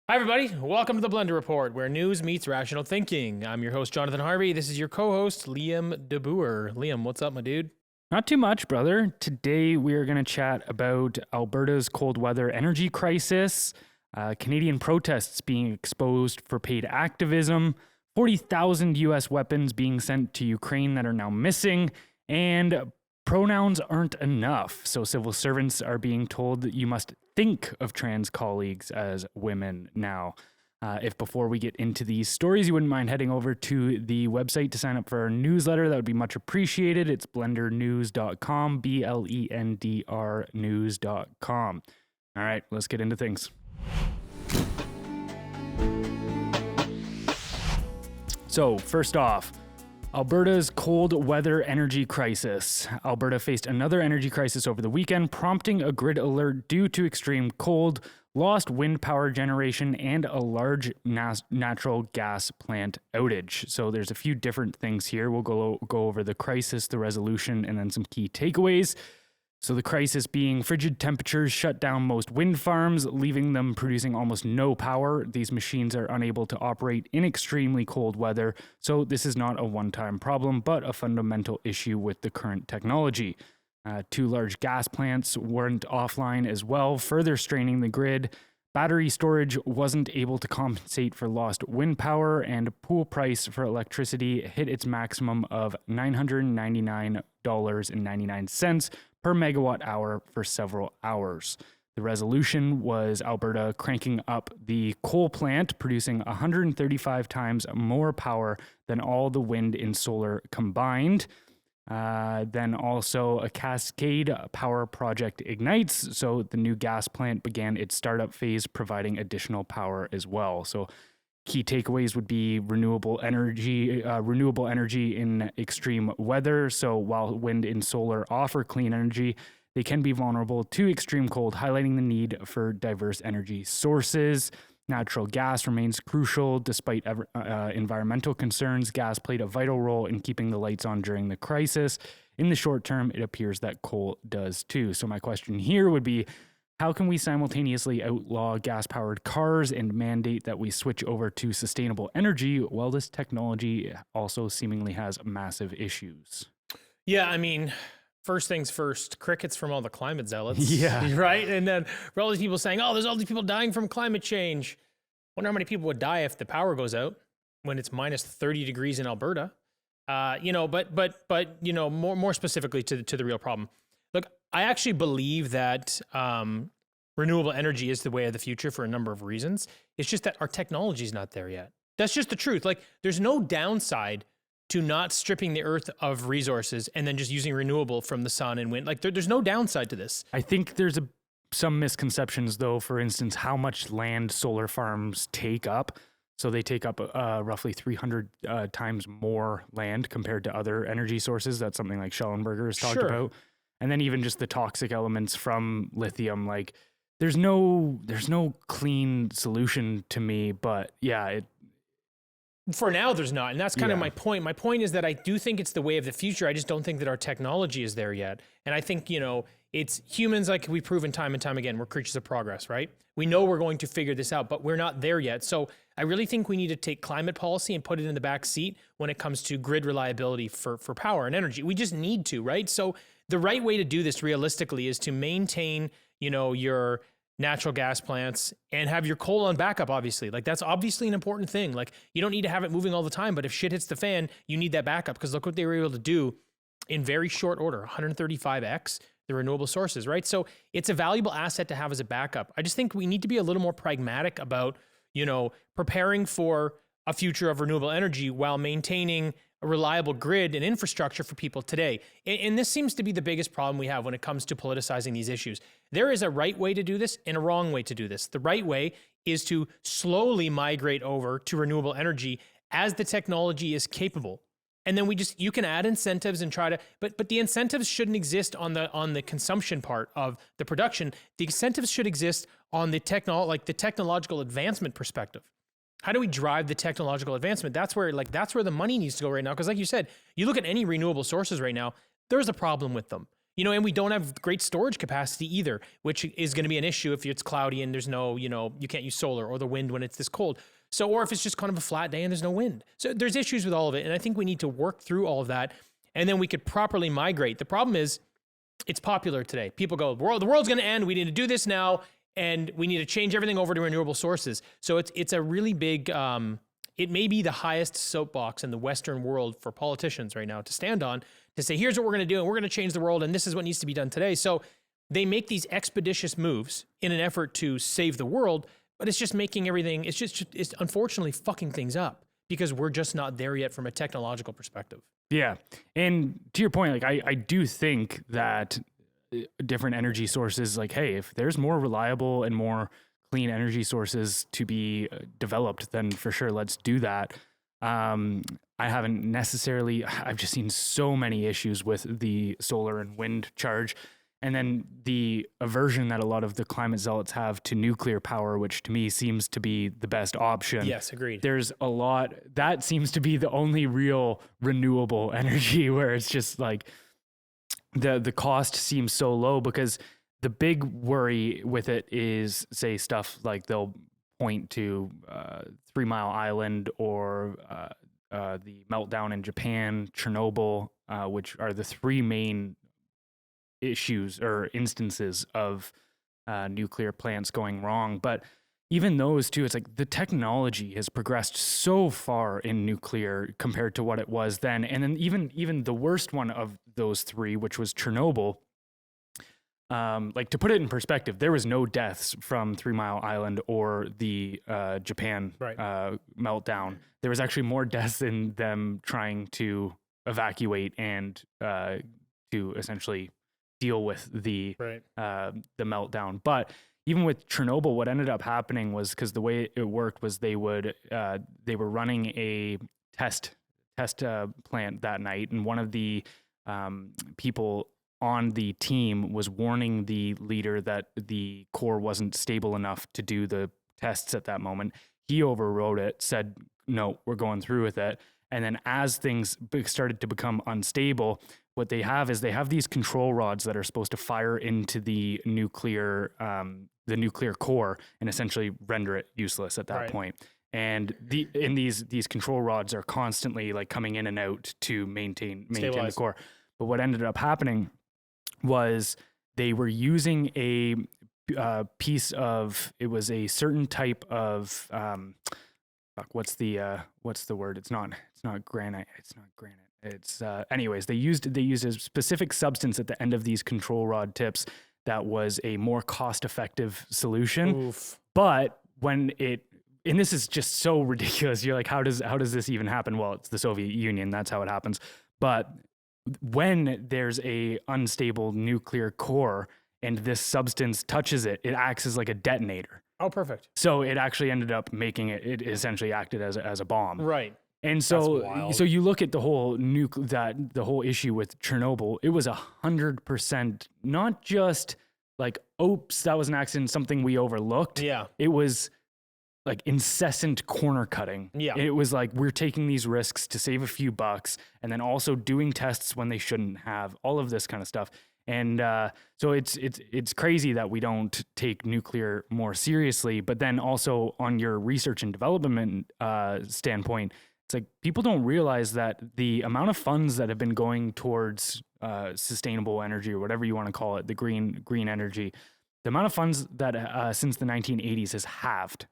Hi, everybody. Welcome to the Blendr Report, where news meets rational thinking. I'm your host, Jonathan Harvey. This is your co-host, Liam DeBoer. Liam, what's up, my dude? Not too much, brother. Today we are going to chat about Alberta's cold weather energy crisis, Canadian protests being exposed for paid activism, 40,000 U.S. weapons being sent to Ukraine that are now missing, and pronouns aren't enough. So civil servants are being told that you must think of trans colleagues as women now. If before we get into these stories, you wouldn't mind heading over to the website to sign up for our newsletter, that would be much appreciated. It's blendrnews.com, BLENDR news.com. All right, let's get into things. So first off, Alberta's cold weather energy crisis. Alberta faced another energy crisis over the weekend, prompting a grid alert due to extreme cold, lost wind power generation, and a large natural gas plant outage. So there's a few different things here. We'll go over the crisis, the resolution, and then some key takeaways. So the crisis being frigid temperatures shut down most wind farms, leaving them producing almost no power. These machines are unable to operate in extremely cold weather. So this is not a one-time problem, but a fundamental issue with the current technology. Two large gas plants weren't offline as well, further straining the grid. Battery storage wasn't able to compensate for lost wind power, and pool price for electricity hit its maximum of $999.99 per megawatt hour for several hours. The resolution was Alberta cranking up the coal plant, producing 135 times more power than all the wind and solar combined. Then also a Cascade power project ignites, so the new gas plant began its startup phase, providing additional power as well. So key takeaways would be renewable energy in extreme weather. So while wind and solar offer clean energy, they can be vulnerable to extreme cold, highlighting the need for diverse energy sources. Natural gas remains crucial despite environmental concerns. Gas played a vital role in keeping the lights on during the crisis. In the short term, it appears that coal does too. So my question here would be, how can we simultaneously outlaw gas-powered cars and mandate that we switch over to sustainable energy while this technology also seemingly has massive issues? Yeah, I mean, first things first, crickets from all the climate zealots. Yeah. Right? And then for all these people saying, oh, there's all these people dying from climate change. Wonder how many people would die if the power goes out when it's minus 30 degrees in Alberta. But more specifically to the real problem. Look, I actually believe that renewable energy is the way of the future for a number of reasons. It's just that our technology is not there yet. That's just the truth. Like, there's no downside to not stripping the earth of resources and then just using renewable from the sun and wind. Like, there's no downside to this. I think there's some misconceptions, though. For instance, how much land solar farms take up. So they take up roughly 300 times more land compared to other energy sources. That's something like Schellenberger has talked about. And then even just the toxic elements from lithium, like there's no clean solution to me, but yeah, for now there's not. And that's kind of my point. My point is that I do think it's the way of the future. I just don't think that our technology is there yet. And I think, it's humans, like we've proven time and time again, we're creatures of progress, right? We know we're going to figure this out, but we're not there yet. So I really think we need to take climate policy and put it in the back seat when it comes to grid reliability for power and energy. We just need to, right? So the right way to do this realistically is to maintain, your natural gas plants and have your coal on backup, obviously. Like, that's obviously an important thing. Like, you don't need to have it moving all the time, but if shit hits the fan, you need that backup, because look what they were able to do in very short order, 135x the renewable sources, right? So it's a valuable asset to have as a backup. I just think we need to be a little more pragmatic about, preparing for a future of renewable energy while maintaining a reliable grid and infrastructure for people today. And this seems to be the biggest problem we have when it comes to politicizing these issues. There is a right way to do this and a wrong way to do this. The right way is to slowly migrate over to renewable energy as the technology is capable. And then you can add incentives and try to, but the incentives shouldn't exist on the consumption part of the production. The incentives should exist on the technological advancement perspective. How do we drive the technological advancement? That's where the money needs to go right now. Because like you said, you look at any renewable sources right now, there's a problem with them. and we don't have great storage capacity either, which is going to be an issue if it's cloudy and there's no, you can't use solar or the wind when it's this cold. So, or if it's just kind of a flat day and there's no wind. So there's issues with all of it. And I think we need to work through all of that, and then we could properly migrate. The problem is it's popular today. People go, the world's going to end. We need to do this now. And we need to change everything over to renewable sources. So it's a really big, it may be the highest soapbox in the Western world for politicians right now to stand on, to say, here's what we're going to do, and we're going to change the world, and this is what needs to be done today. So they make these expeditious moves in an effort to save the world, but it's just making everything, it's unfortunately fucking things up because we're just not there yet from a technological perspective. Yeah. And to your point, like I do think that different energy sources, like, hey, if there's more reliable and more clean energy sources to be developed, then for sure, let's do that. I've just seen so many issues with the solar and wind charge. And then the aversion that a lot of the climate zealots have to nuclear power, which to me seems to be the best option. Yes, agreed. There's a lot, that seems to be the only real renewable energy where it's just like the cost seems so low, because the big worry with it is, say, stuff like they'll point to 3 Mile Island or the meltdown in Japan, Chernobyl, which are the three main issues or instances of nuclear plants going wrong. But even those two, it's like the technology has progressed so far in nuclear compared to what it was then. And then even the worst one of those three, which was Chernobyl, like, to put it in perspective, there was no deaths from 3 Mile Island or the Japan meltdown. There was actually more deaths in them trying to evacuate and to essentially deal with the meltdown. But even with Chernobyl, what ended up happening was, because the way it worked was they were running a test plant that night, and one of the people on the team was warning the leader that the core wasn't stable enough to do the tests at that moment. He overrode it, said, no, we're going through with it. And then as things started to become unstable, what they have is these control rods that are supposed to fire into the nuclear core and essentially render it useless at that point. And these control rods are constantly like coming in and out to maintain the core. But what ended up happening was they were using a piece of, it was a certain type of what's the word? It's not granite. It's not granite. It's anyways, they used a specific substance at the end of these control rod tips that was a more cost-effective solution. Oof. But when and this is just so ridiculous. You're like, how does this even happen? Well, it's the Soviet Union. That's how it happens. But when there's a unstable nuclear core and this substance touches it, it acts as like a detonator. Oh, perfect. So it actually ended up making it essentially acted as a bomb. Right. And so you look at the whole the whole issue with Chernobyl, it was 100%, not just like, oops, that was an accident, something we overlooked. Yeah. It was like incessant corner cutting. Yeah. It was like, we're taking these risks to save a few bucks, and then also doing tests when they shouldn't have, all of this kind of stuff. And so it's crazy that we don't take nuclear more seriously. But then also on your research and development standpoint, it's like people don't realize that the amount of funds that have been going towards sustainable energy, or whatever you want to call it, the green energy, the amount of funds that since the 1980s has halved.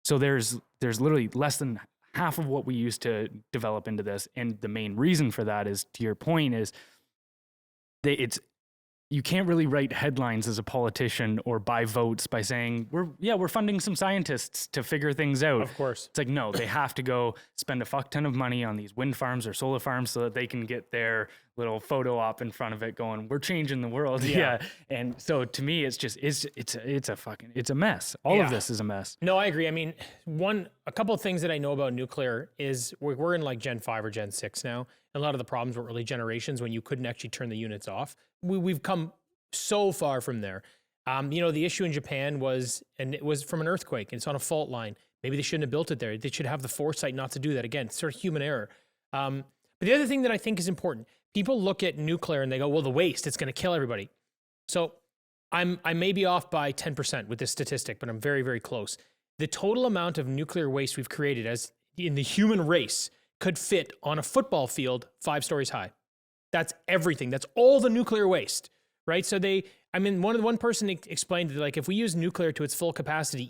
So there's literally less than half of what we used to develop into this. And the main reason for that is, to your point, is you can't really write headlines as a politician or buy votes by saying we're funding some scientists to figure things out. Of course. It's like, no, they have to go spend a fuck ton of money on these wind farms or solar farms so that they can get their little photo op in front of it going, we're changing the world. Yeah. And so to me, it's just, it's a mess. All of this is a mess. No, I agree. I mean, a couple of things that I know about nuclear is we're in like Gen 5 or Gen 6 now. And a lot of the problems were early generations when you couldn't actually turn the units off. We've come so far from there. The issue in Japan was from an earthquake, and it's on a fault line. Maybe they shouldn't have built it there. They should have the foresight not to do that. Again, sort of human error. But the other thing that I think is important, people look at nuclear and they go, well, the waste, it's going to kill everybody. So I may be off by 10% with this statistic, but I'm very, very close. The total amount of nuclear waste we've created as in the human race could fit on a football field 5 stories high. That's everything. That's all the nuclear waste, right? So one person explained that, like, if we use nuclear to its full capacity,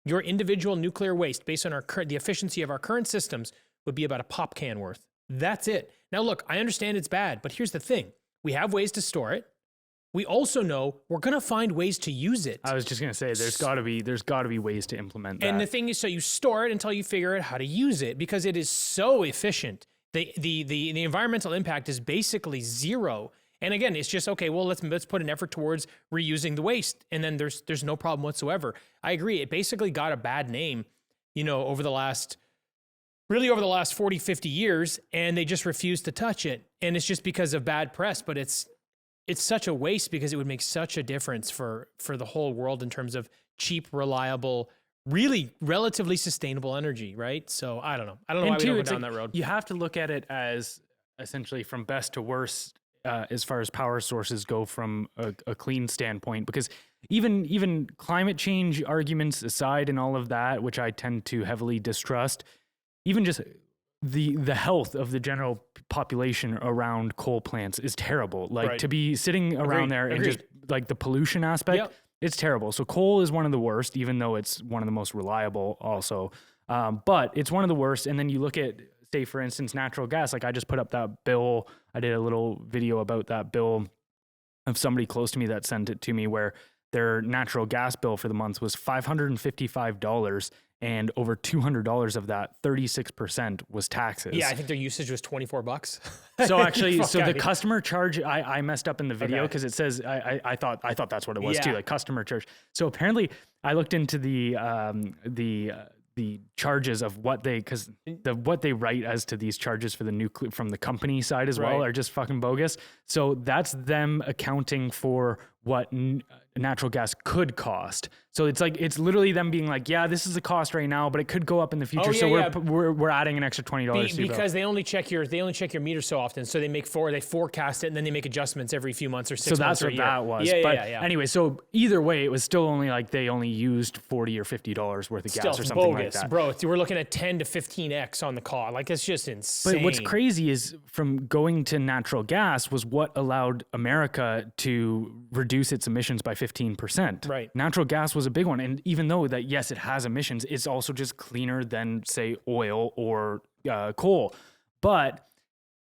your individual nuclear waste based on the efficiency of our current systems would be about a pop can worth. That's it. Now, look, I understand it's bad, but here's the thing. We have ways to store it. We also know we're going to find ways to use it. I was just going to say, there's got to be ways to implement that. And the thing is, so you store it until you figure out how to use it, because it is so efficient. The environmental impact is basically zero. And again, it's just, okay, well, let's put an effort towards reusing the waste. And then there's no problem whatsoever. I agree. It basically got a bad name, over the last 40, 50 years, and they just refused to touch it. And it's just because of bad press, but it's such a waste, because it would make such a difference for the whole world in terms of cheap, reliable, really relatively sustainable energy, right? So I don't know. I don't know why we don't go down that road. You have to look at it as essentially from best to worst as far as power sources go from a clean standpoint, because even climate change arguments aside and all of that, which I tend to heavily distrust, even just the health of the general population around coal plants is terrible. Like, right. To be sitting around there and just like the pollution aspect, yep. It's terrible. So coal is one of the worst, even though it's one of the most reliable also. But it's one of the worst. And then you look at, say, for instance, natural gas. Like, I just put up that bill. I did a little video about that bill of somebody close to me that sent it to me, where their natural gas bill for the month was $555. And over $200 of that, 36% was taxes. Yeah, I think their usage was $24. So actually, the customer charge, I messed up in the video because it says I thought that's what it was too, like customer charge. So apparently, I looked into the charges of what they write as to these charges for the from the company side as well are just fucking bogus. So that's them accounting for what natural gas could cost. So it's literally them being like, yeah, this is the cost right now, but it could go up in the future. We're adding an extra $20 because they only check your meter so often. So they forecast it, and then they make adjustments every few months or 6 months or a year. So that's what that was. Yeah. Anyway, so either way, it was still only like they only used $40 or $50 worth of gas or something bogus, like that. Bro, we're looking at 10 to 15x on the cost. Like, it's just insane. But what's crazy is from going to natural gas was what allowed America to reduce its emissions by 15%. Right. Natural gas was a big one. And even though that, yes, it has emissions, it's also just cleaner than, say, oil or coal. But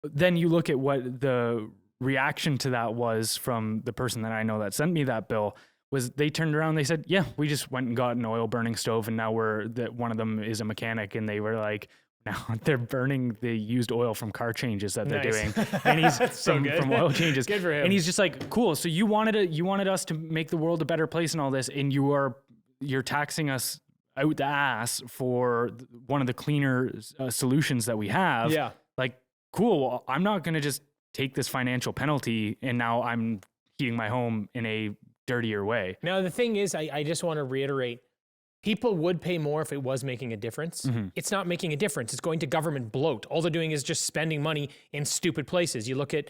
then you look at what the reaction to that was from the person that I know that sent me that bill, was they turned around, they said, yeah, we just went and got an oil burning stove, and now one of them is a mechanic, and they were like, now they're burning the used oil from car changes that they're doing, and he's from oil changes. Good for him. And he's just like, cool. So you wanted us to make the world a better place and all this, and you're taxing us out the ass for one of the cleaner solutions that we have. Yeah. Like, cool. Well, I'm not going to just take this financial penalty and now I'm heating my home in a dirtier way. Now, the thing is, I just want to reiterate, people would pay more if it was making a difference. Mm-hmm. It's not making a difference. It's going to government bloat. All they're doing is just spending money in stupid places. You look at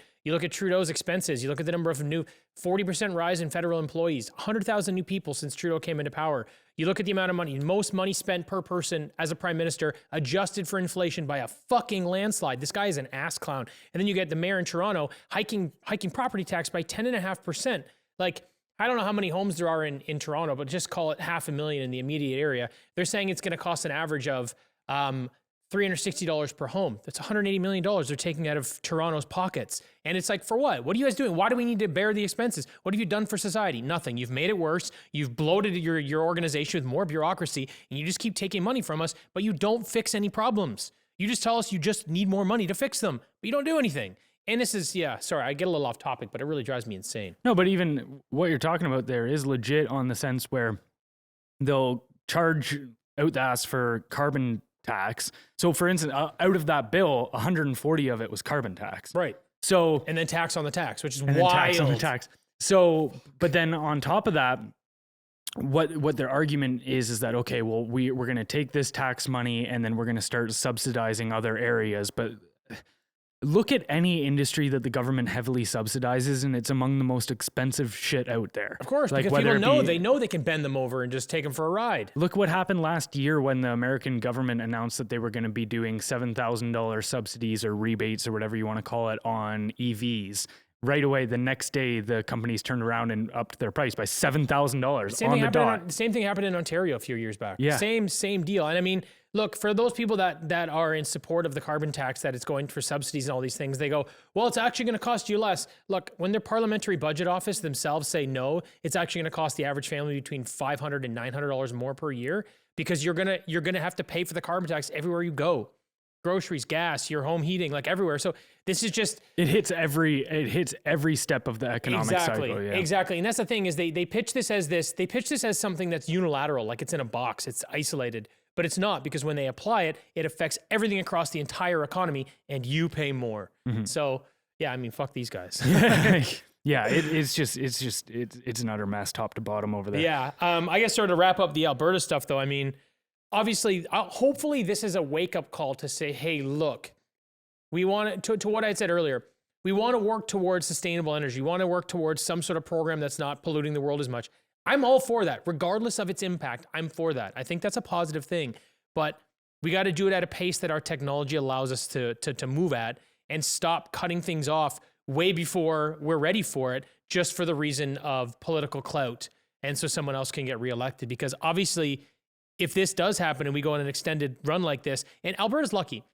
Trudeau's expenses. You look at the number of new 40% rise in federal employees, 100,000 new people since Trudeau came into power. You look at the amount of money, most money spent per person as a prime minister, adjusted for inflation by a fucking landslide. This guy is an ass clown. And then you get the mayor in Toronto hiking property tax by 10.5%. Like, I don't know how many homes there are in Toronto, but just call it 500,000 in the immediate area. They're saying it's going to cost an average of $360 per home. That's $180 million they're taking out of Toronto's pockets. And it's like, for what? What are you guys doing? Why do we need to bear the expenses? What have you done for society? Nothing. You've made it worse. You've bloated your organization with more bureaucracy, and you just keep taking money from us, but you don't fix any problems. You just tell us you just need more money to fix them, but you don't do anything. And this is, sorry, I get a little off topic, but it really drives me insane. No, but even what you're talking about there is legit on the sense where they'll charge out the ass for carbon tax. So for instance, out of that bill, 140 of it was carbon tax. Right. So, and then tax on the tax, which is wild. Tax on the tax. So, but then on top of that, what their argument is that, okay, well, we're going to take this tax money and then we're going to start subsidizing other areas. But look at any industry that the government heavily subsidizes, and it's among the most expensive shit out there. Of course, like, because whether people know they can bend them over and just take them for a ride. Look what happened last year when the American government announced that they were going to be doing $7,000 subsidies or rebates or whatever you want to call it on EVs. Right away, the next day, the companies turned around and upped their price by $7,000 on the dot. Same thing happened in Ontario a few years back. Yeah. Same deal. And I mean, look, for those people that are in support of the carbon tax, that it's going for subsidies and all these things, they go, well, it's actually going to cost you less. Look, when their parliamentary budget office themselves say no, it's actually going to cost the average family between $500 and $900 more per year, because you're gonna have to pay for the carbon tax everywhere you go. Groceries, gas, your home heating, like everywhere. So this is just, it hits every step of the economic cycle. Yeah. Exactly. And that's the thing, is they pitch this as something that's unilateral, like it's in a box, it's isolated, but it's not, because when they apply it, it affects everything across the entire economy, and you pay more. So yeah, I mean, fuck these guys. Yeah, it's an utter mess, top to bottom over there. Yeah. I guess sort of wrap up the Alberta stuff though. I mean, obviously, hopefully this is a wake-up call to say, hey, look, we want to what I had said earlier, we want to work towards sustainable energy. We want to work towards some sort of program that's not polluting the world as much. I'm all for that. Regardless of its impact, I'm for that. I think that's a positive thing. But we got to do it at a pace that our technology allows us to move at, and stop cutting things off way before we're ready for it, just for the reason of political clout, and so someone else can get reelected. Because obviously, if this does happen and we go on an extended run like this, and Alberta's lucky.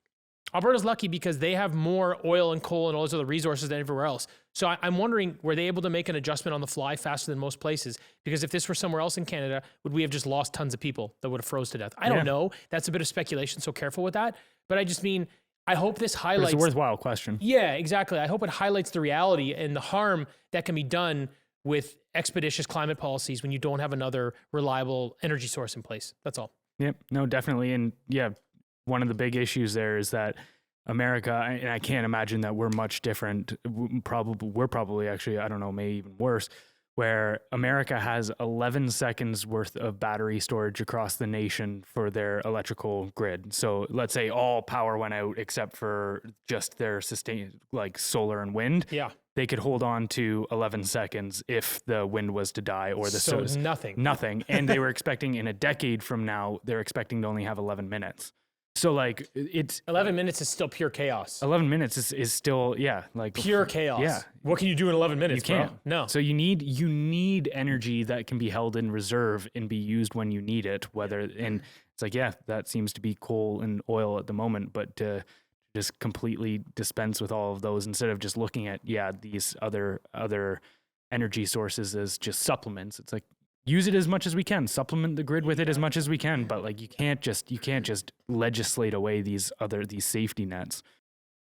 Alberta's lucky because they have more oil and coal and all those other resources than everywhere else. So I'm wondering, were they able to make an adjustment on the fly faster than most places? Because if this were somewhere else in Canada, would we have just lost tons of people that would have froze to death? I don't know. That's a bit of speculation, so careful with that. But I just mean, I hope this highlights... It's a worthwhile question. Yeah, exactly. I hope it highlights the reality and the harm that can be done with expeditious climate policies when you don't have another reliable energy source in place. That's all. Yep. No, definitely. And yeah, one of the big issues there is that America, and I can't imagine that we're much different. We're probably actually, I don't know, maybe even worse, where America has 11 seconds worth of battery storage across the nation for their electrical grid. So let's say all power went out except for just their like solar and wind. Yeah. They could hold on to 11 seconds if the wind was to die, or the so nothing. Nothing. And they were expecting in a decade from now, they're expecting to only have 11 minutes. So like it's 11 minutes is still pure chaos. 11 minutes is still, yeah, like pure chaos. Yeah. What can you do in 11 minutes? You can't. Bro? No. So you need energy that can be held in reserve and be used when you need it. And it's like, yeah, that seems to be coal and oil at the moment, but to just completely dispense with all of those instead of just looking at, these other energy sources as just supplements. It's like, use it as much as we can, supplement the grid with it as much as we can, but like you can't just legislate away these safety nets.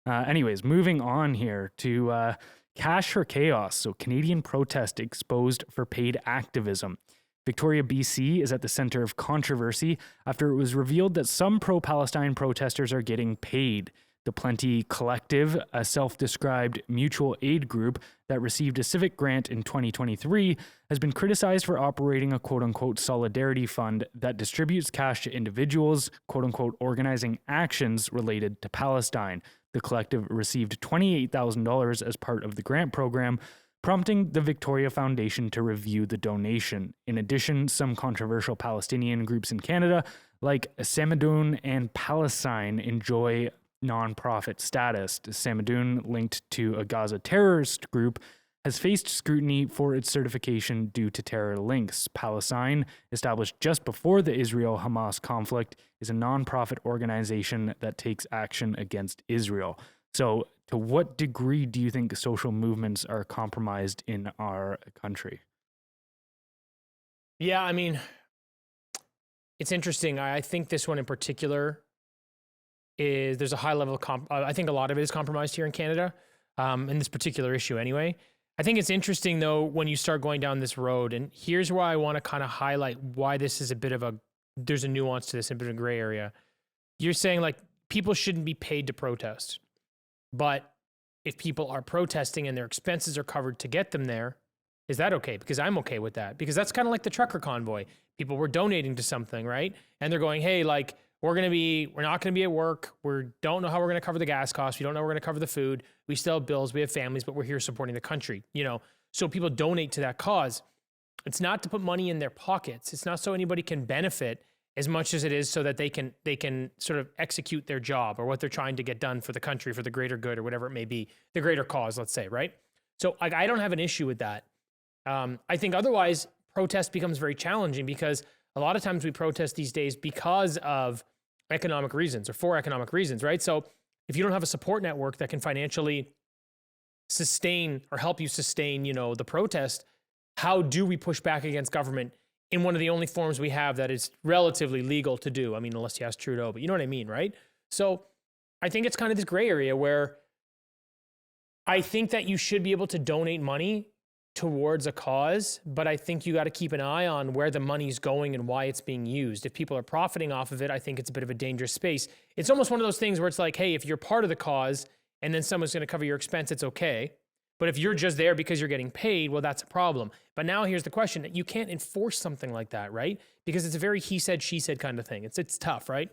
Anyways, moving on here to Cash for Chaos. So Canadian protest exposed for paid activism. Victoria, BC is at the center of controversy after it was revealed that some pro-Palestine protesters are getting paid. The Plenty Collective, a self-described mutual aid group that received a civic grant in 2023, has been criticized for operating a quote-unquote solidarity fund that distributes cash to individuals, quote-unquote organizing actions related to Palestine. The collective received $28,000 as part of the grant program, prompting the Victoria Foundation to review the donation. In addition, some controversial Palestinian groups in Canada, like Samadoun and Palestine, enjoy nonprofit status. Samadoun, linked to a Gaza terrorist group, has faced scrutiny for its certification due to terror links. Palestine, established just before the Israel-Hamas conflict, is a nonprofit organization that takes action against Israel. So, to what degree do you think social movements are compromised in our country? Yeah, I mean, it's interesting. I think this one in particular there's a high level of I think a lot of it is compromised here in Canada, in this particular issue anyway. I think it's interesting though when you start going down this road, and here's where I want to kind of highlight why this is there's a nuance to this, a bit of a gray area. You're saying like people shouldn't be paid to protest, but if people are protesting and their expenses are covered to get them there, is that okay? Because I'm okay with that, because that's kind of like the trucker convoy. People were donating to something, right? And they're going, hey, like, we're not going to be at work. We don't know how we're going to cover the gas costs. We don't know how we're going to cover the food. We still have bills. We have families, but we're here supporting the country, so people donate to that cause. It's not to put money in their pockets. It's not so anybody can benefit as much as it is so that they can sort of execute their job or what they're trying to get done for the country, for the greater good or whatever it may be, the greater cause, let's say, right? So I don't have an issue with that. I think otherwise protest becomes very challenging because a lot of times we protest these days because of economic reasons or for economic reasons, right? So if you don't have a support network that can financially sustain or help you sustain, the protest, how do we push back against government in one of the only forms we have that is relatively legal to do? I mean, unless you ask Trudeau, but you know what I mean, right? So I think it's kind of this gray area where I think that you should be able to donate money towards a cause, but I think you got to keep an eye on where the money's going and why it's being used. If people are profiting off of it, I think it's a bit of a dangerous space. It's almost one of those things where it's like, hey, if you're part of the cause and then someone's going to cover your expense, it's okay. But if you're just there because you're getting paid, well, that's a problem. But now here's the question. You can't enforce something like that, right? Because it's a very he said, she said kind of thing. It's tough, right?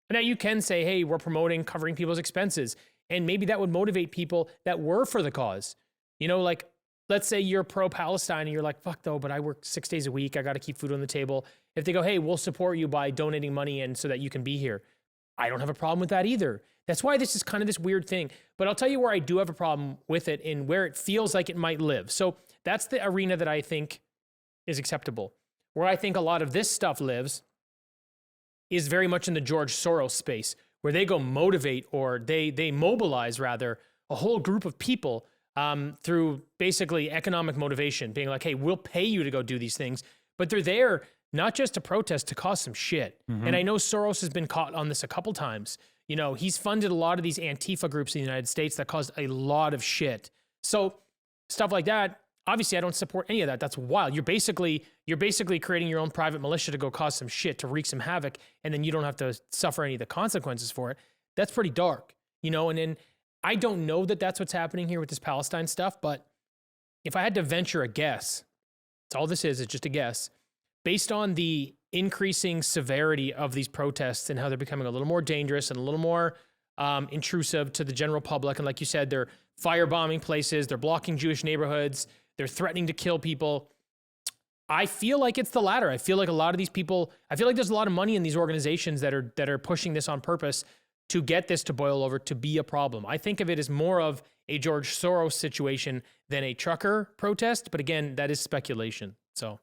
But now you can say, hey, we're promoting covering people's expenses. And maybe that would motivate people that were for the cause. Like, let's say you're pro-Palestine and you're like, fuck though, but I work 6 days a week. I got to keep food on the table. If they go, hey, we'll support you by donating money and so that you can be here, I don't have a problem with that either. That's why this is kind of this weird thing. But I'll tell you where I do have a problem with it and where it feels like it might live. So that's the arena that I think is acceptable. Where I think a lot of this stuff lives is very much in the George Soros space, where they go motivate or they mobilize rather a whole group of people through basically economic motivation, being like, hey, we'll pay you to go do these things. But they're there not just to protest, to cause some shit. Mm-hmm. And I know Soros has been caught on this a couple times. He's funded a lot of these Antifa groups in the United States that caused a lot of shit. So stuff like that, obviously I don't support any of that. That's wild. You're basically creating your own private militia to go cause some shit, to wreak some havoc, and then you don't have to suffer any of the consequences for it. That's pretty dark, and then I don't know that that's what's happening here with this Palestine stuff, but if I had to venture a guess, that's all this is, it's just a guess, based on the increasing severity of these protests and how they're becoming a little more dangerous and a little more intrusive to the general public. And like you said, they're firebombing places, they're blocking Jewish neighborhoods, they're threatening to kill people. I feel like it's the latter. I feel like a lot of these people, I feel like there's a lot of money in these organizations that are pushing this on purpose to get this to boil over, to be a problem. I think of it as more of a George Soros situation than a trucker protest. But again, that is speculation. So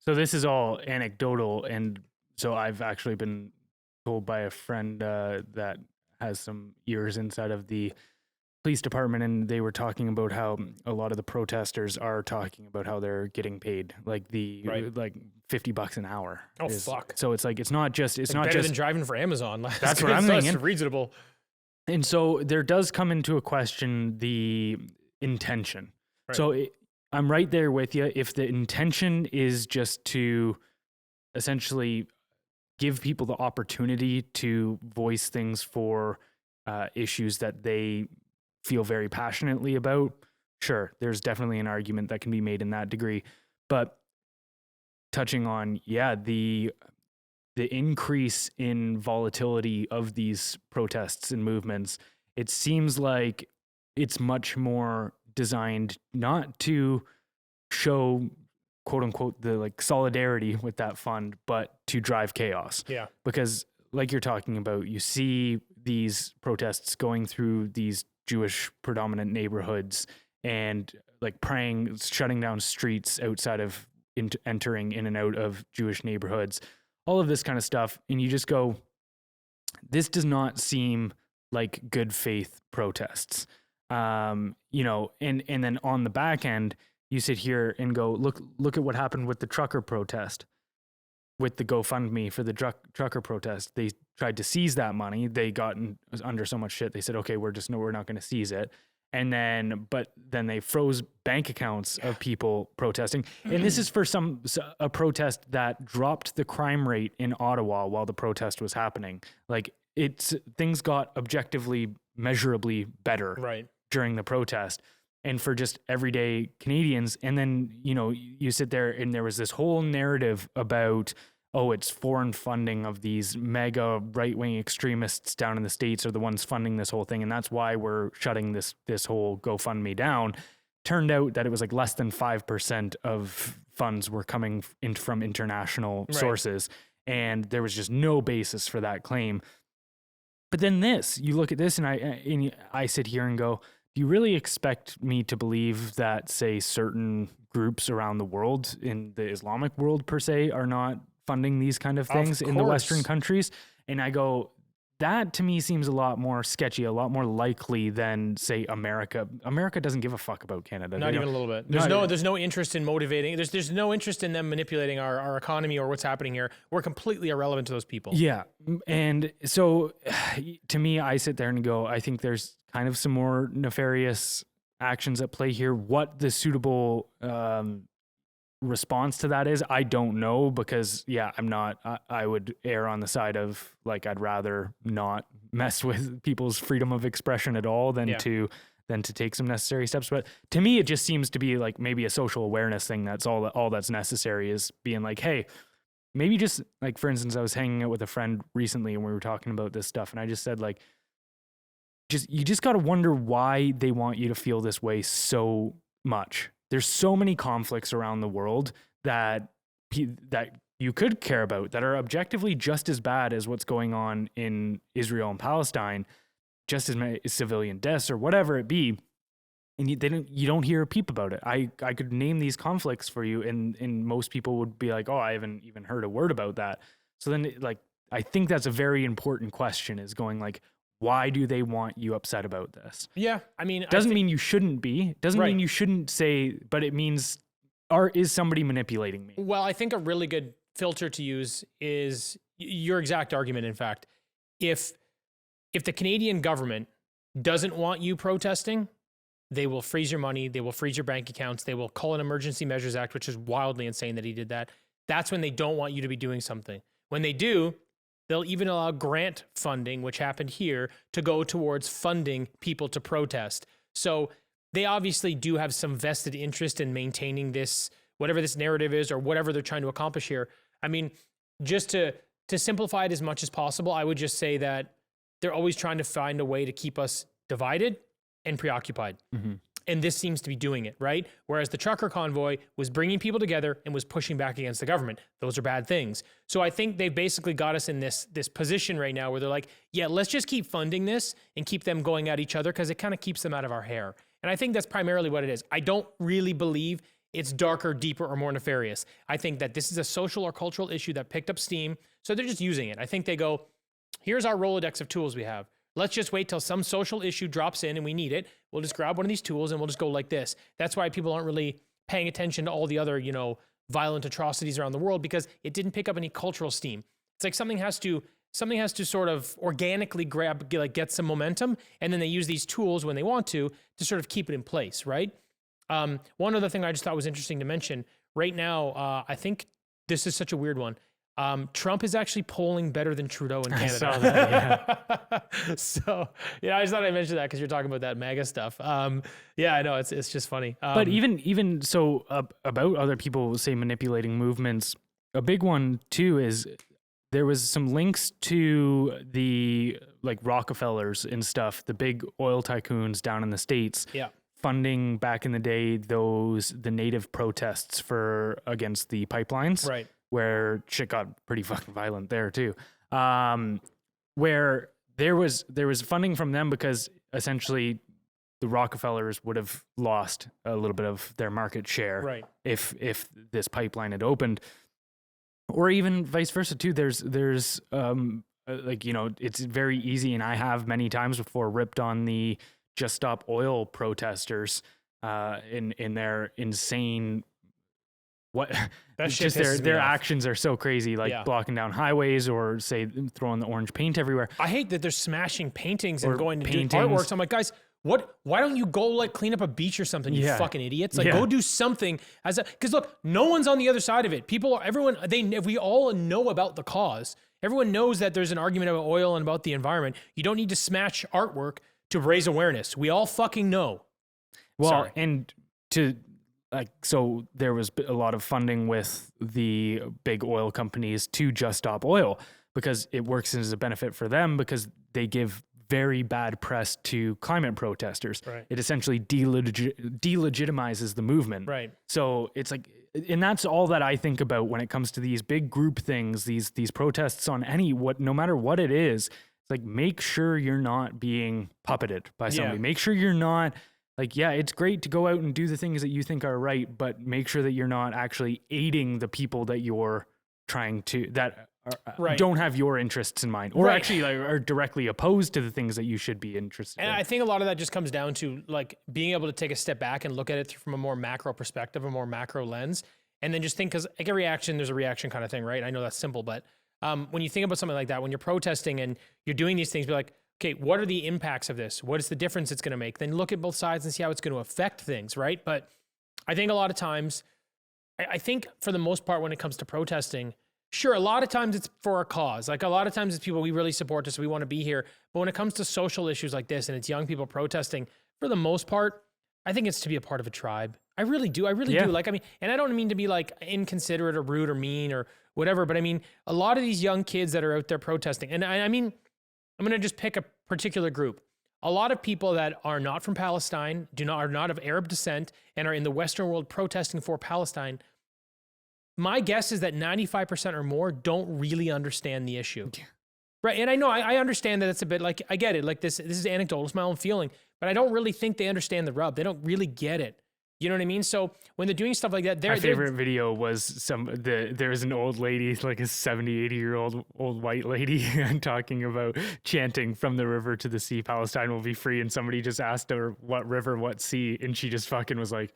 this is all anecdotal. And so I've actually been told by a friend that has some ears inside of the police department, and they were talking about how a lot of the protesters are talking about how they're getting paid like $50 an hour. Oh, fuck. So it's like, it's not just better than driving for Amazon. That's what I'm thinking. That's reasonable. And so there does come into a question the intention. Right. So I'm right there with you. If the intention is just to essentially give people the opportunity to voice things for issues that they feel very passionately about, sure, there's definitely an argument that can be made in that degree. But touching on, the increase in volatility of these protests and movements, it seems like it's much more designed not to show, quote unquote, the solidarity with that fund, but to drive chaos. Yeah. Because like you're talking about, you see these protests going through these Jewish predominant neighborhoods and praying, shutting down streets outside of entering in and out of Jewish neighborhoods, all of this kind of stuff. And you just go, this does not seem like good faith protests. And then on the back end, you sit here and go, look at what happened with the trucker protest, with the GoFundMe for the trucker protest. They tried to seize that money. They got under so much shit. They said, okay, we're not going to seize it. But then they froze bank accounts of people protesting. And this is for a protest that dropped the crime rate in Ottawa while the protest was happening. Things got objectively, measurably better during the protest. And for just everyday Canadians. And then, you sit there and there was this whole narrative about, oh, it's foreign funding of these mega right-wing extremists down in the States are the ones funding this whole thing, and that's why we're shutting this whole GoFundMe down. Turned out that it was like less than 5% of funds were coming in from international sources, and there was just no basis for that claim. But then you look at this, and I sit here and go, do you really expect me to believe that, say, certain groups around the world, in the Islamic world per se, are not funding these kind of things in the Western countries? And I go, that to me seems a lot more sketchy, a lot more likely than, say, America. America doesn't give a fuck about Canada. Not even a little bit. There's no interest in motivating. There's no interest in them manipulating our economy or what's happening here. We're completely irrelevant to those people. Yeah. And so to me, I sit there and go, I think there's kind of some more nefarious actions at play here. What the suitable response to that is, I don't know, because I would err on the side of like, I'd rather not mess with people's freedom of expression at all than to take some necessary steps. But to me, it just seems to be like maybe a social awareness thing. That's all that's necessary, is being like, hey, maybe just like, for instance, I was hanging out with a friend recently and we were talking about this stuff, and I just said, like, you just got to wonder why they want you to feel this way so much. There's so many conflicts around the world that you could care about that are objectively just as bad as what's going on in Israel and Palestine, just as many civilian deaths or whatever it be. And you don't hear a peep about it. I could name these conflicts for you, and most people would be like, oh, I haven't even heard a word about that. So then, like, I think that's a very important question, is going like, why do they want you upset about this? Yeah, I mean, doesn't mean you shouldn't be. Doesn't mean you shouldn't say, but it means, is somebody manipulating me? Well, I think a really good filter to use is your exact argument. In fact, if the Canadian government doesn't want you protesting, they will freeze your money, they will freeze your bank accounts, they will call an Emergency Measures Act, which is wildly insane that he did that. That's when they don't want you to be doing something. When they do, they'll even allow grant funding, which happened here, to go towards funding people to protest. So they obviously do have some vested interest in maintaining this, whatever this narrative is or whatever they're trying to accomplish here. I mean, just to simplify it as much as possible, I would just say that they're always trying to find a way to keep us divided and preoccupied. Mm-hmm. And this seems to be doing it, right? Whereas the trucker convoy was bringing people together and was pushing back against the government. Those are bad things. So I think they've basically got us in this position right now where they're like, yeah, let's just keep funding this and keep them going at each other because it kind of keeps them out of our hair. And I think that's primarily what it is. I don't really believe it's darker, deeper, or more nefarious. I think that this is a social or cultural issue that picked up steam, so they're just using it. I think they go, here's our Rolodex of tools we have. Let's just wait till some social issue drops in and we need it. We'll just grab one of these tools and we'll just go like this. That's why people aren't really paying attention to all the other, violent atrocities around the world, because it didn't pick up any cultural steam. It's like something has to sort of organically get some momentum, and then they use these tools when they want to sort of keep it in place, right? One other thing I just thought was interesting to mention right now, I think this is such a weird one. Trump is actually polling better than Trudeau in Canada. I saw that, yeah. So, I just thought I'd mention that because you're talking about that MAGA stuff. I know it's just funny. But even so, about other people, say, manipulating movements, a big one too is there was some links to the Rockefellers and stuff, the big oil tycoons down in the States. Yeah. Funding back in the day the native protests against the pipelines. Right. Where shit got pretty fucking violent there too. Where there was funding from them because essentially the Rockefellers would have lost a little bit of their market share, right, if this pipeline had opened, or even vice versa too. There's it's very easy, and I have many times before ripped on the Just Stop Oil protesters in their insane. What just their actions are so crazy, blocking down highways or say throwing the orange paint everywhere. I hate that they're smashing paintings and going to do artwork. So I'm like, guys, why don't you go clean up a beach or something, you fucking idiots? Go do something because look, no one's on the other side of it. We all know about the cause. Everyone knows that there's an argument about oil and about the environment. You don't need to smash artwork to raise awareness. We all fucking know. Well, and to so there was a lot of funding with the big oil companies to just stop oil because it works as a benefit for them because they give very bad press to climate protesters. Right. It essentially delegitimizes the movement. Right. So it's like, and that's all that I think about when it comes to these big group things, these protests on no matter what it is. It's like, make sure you're not being puppeted by somebody. Yeah. Make sure you're not like, yeah, it's great to go out and do the things that you think are right, but make sure that you're not actually aiding the people that you're trying to, that Right. don't have your interests in mind, or Right. actually like, are directly opposed to the things that you should be interested And in. I think a lot of that just comes down to like being able to take a step back and look at it from a more macro perspective, a more macro lens, and then just think, because like every action, there's a reaction kind of thing, right? I know that's simple, but when you think about something like that, when you're protesting and you're doing these things, be like, okay, what are the impacts of this? What is the difference it's going to make? Then look at both sides and see how it's going to affect things, right? But I think a lot of times, I think for the most part, when it comes to protesting, sure, a lot of times it's for a cause. Like a lot of times it's people, we really support this, we want to be here. But when it comes to social issues like this and it's young people protesting, for the most part, I think it's to be a part of a tribe. I really do. I really do. Like, I mean, and I don't mean to be like inconsiderate or rude or mean or whatever, but I mean, a lot of these young kids that are out there protesting, and I mean, I'm going to just pick a particular group. A lot of people that are not from Palestine, are not of Arab descent, and are in the Western world protesting for Palestine. My guess is that 95% or more don't really understand the issue. Right. And I know, I understand that it's a bit like, I get it. Like this is anecdotal, it's my own feeling, but I don't really think they understand the rub. They don't really get it. You know what I mean? So when they're doing stuff like that, my favorite video was there's an old lady, like a 70, 80-year-old old white lady talking about chanting from the river to the sea, Palestine will be free. And somebody just asked her what river, what sea. And she just fucking was like,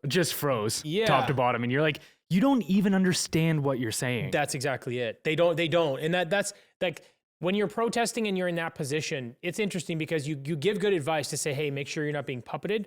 just froze top to bottom. And you're like, you don't even understand what you're saying. That's exactly it. They don't. And that's like, when you're protesting and you're in that position, it's interesting because you give good advice to say, hey, make sure you're not being puppeted.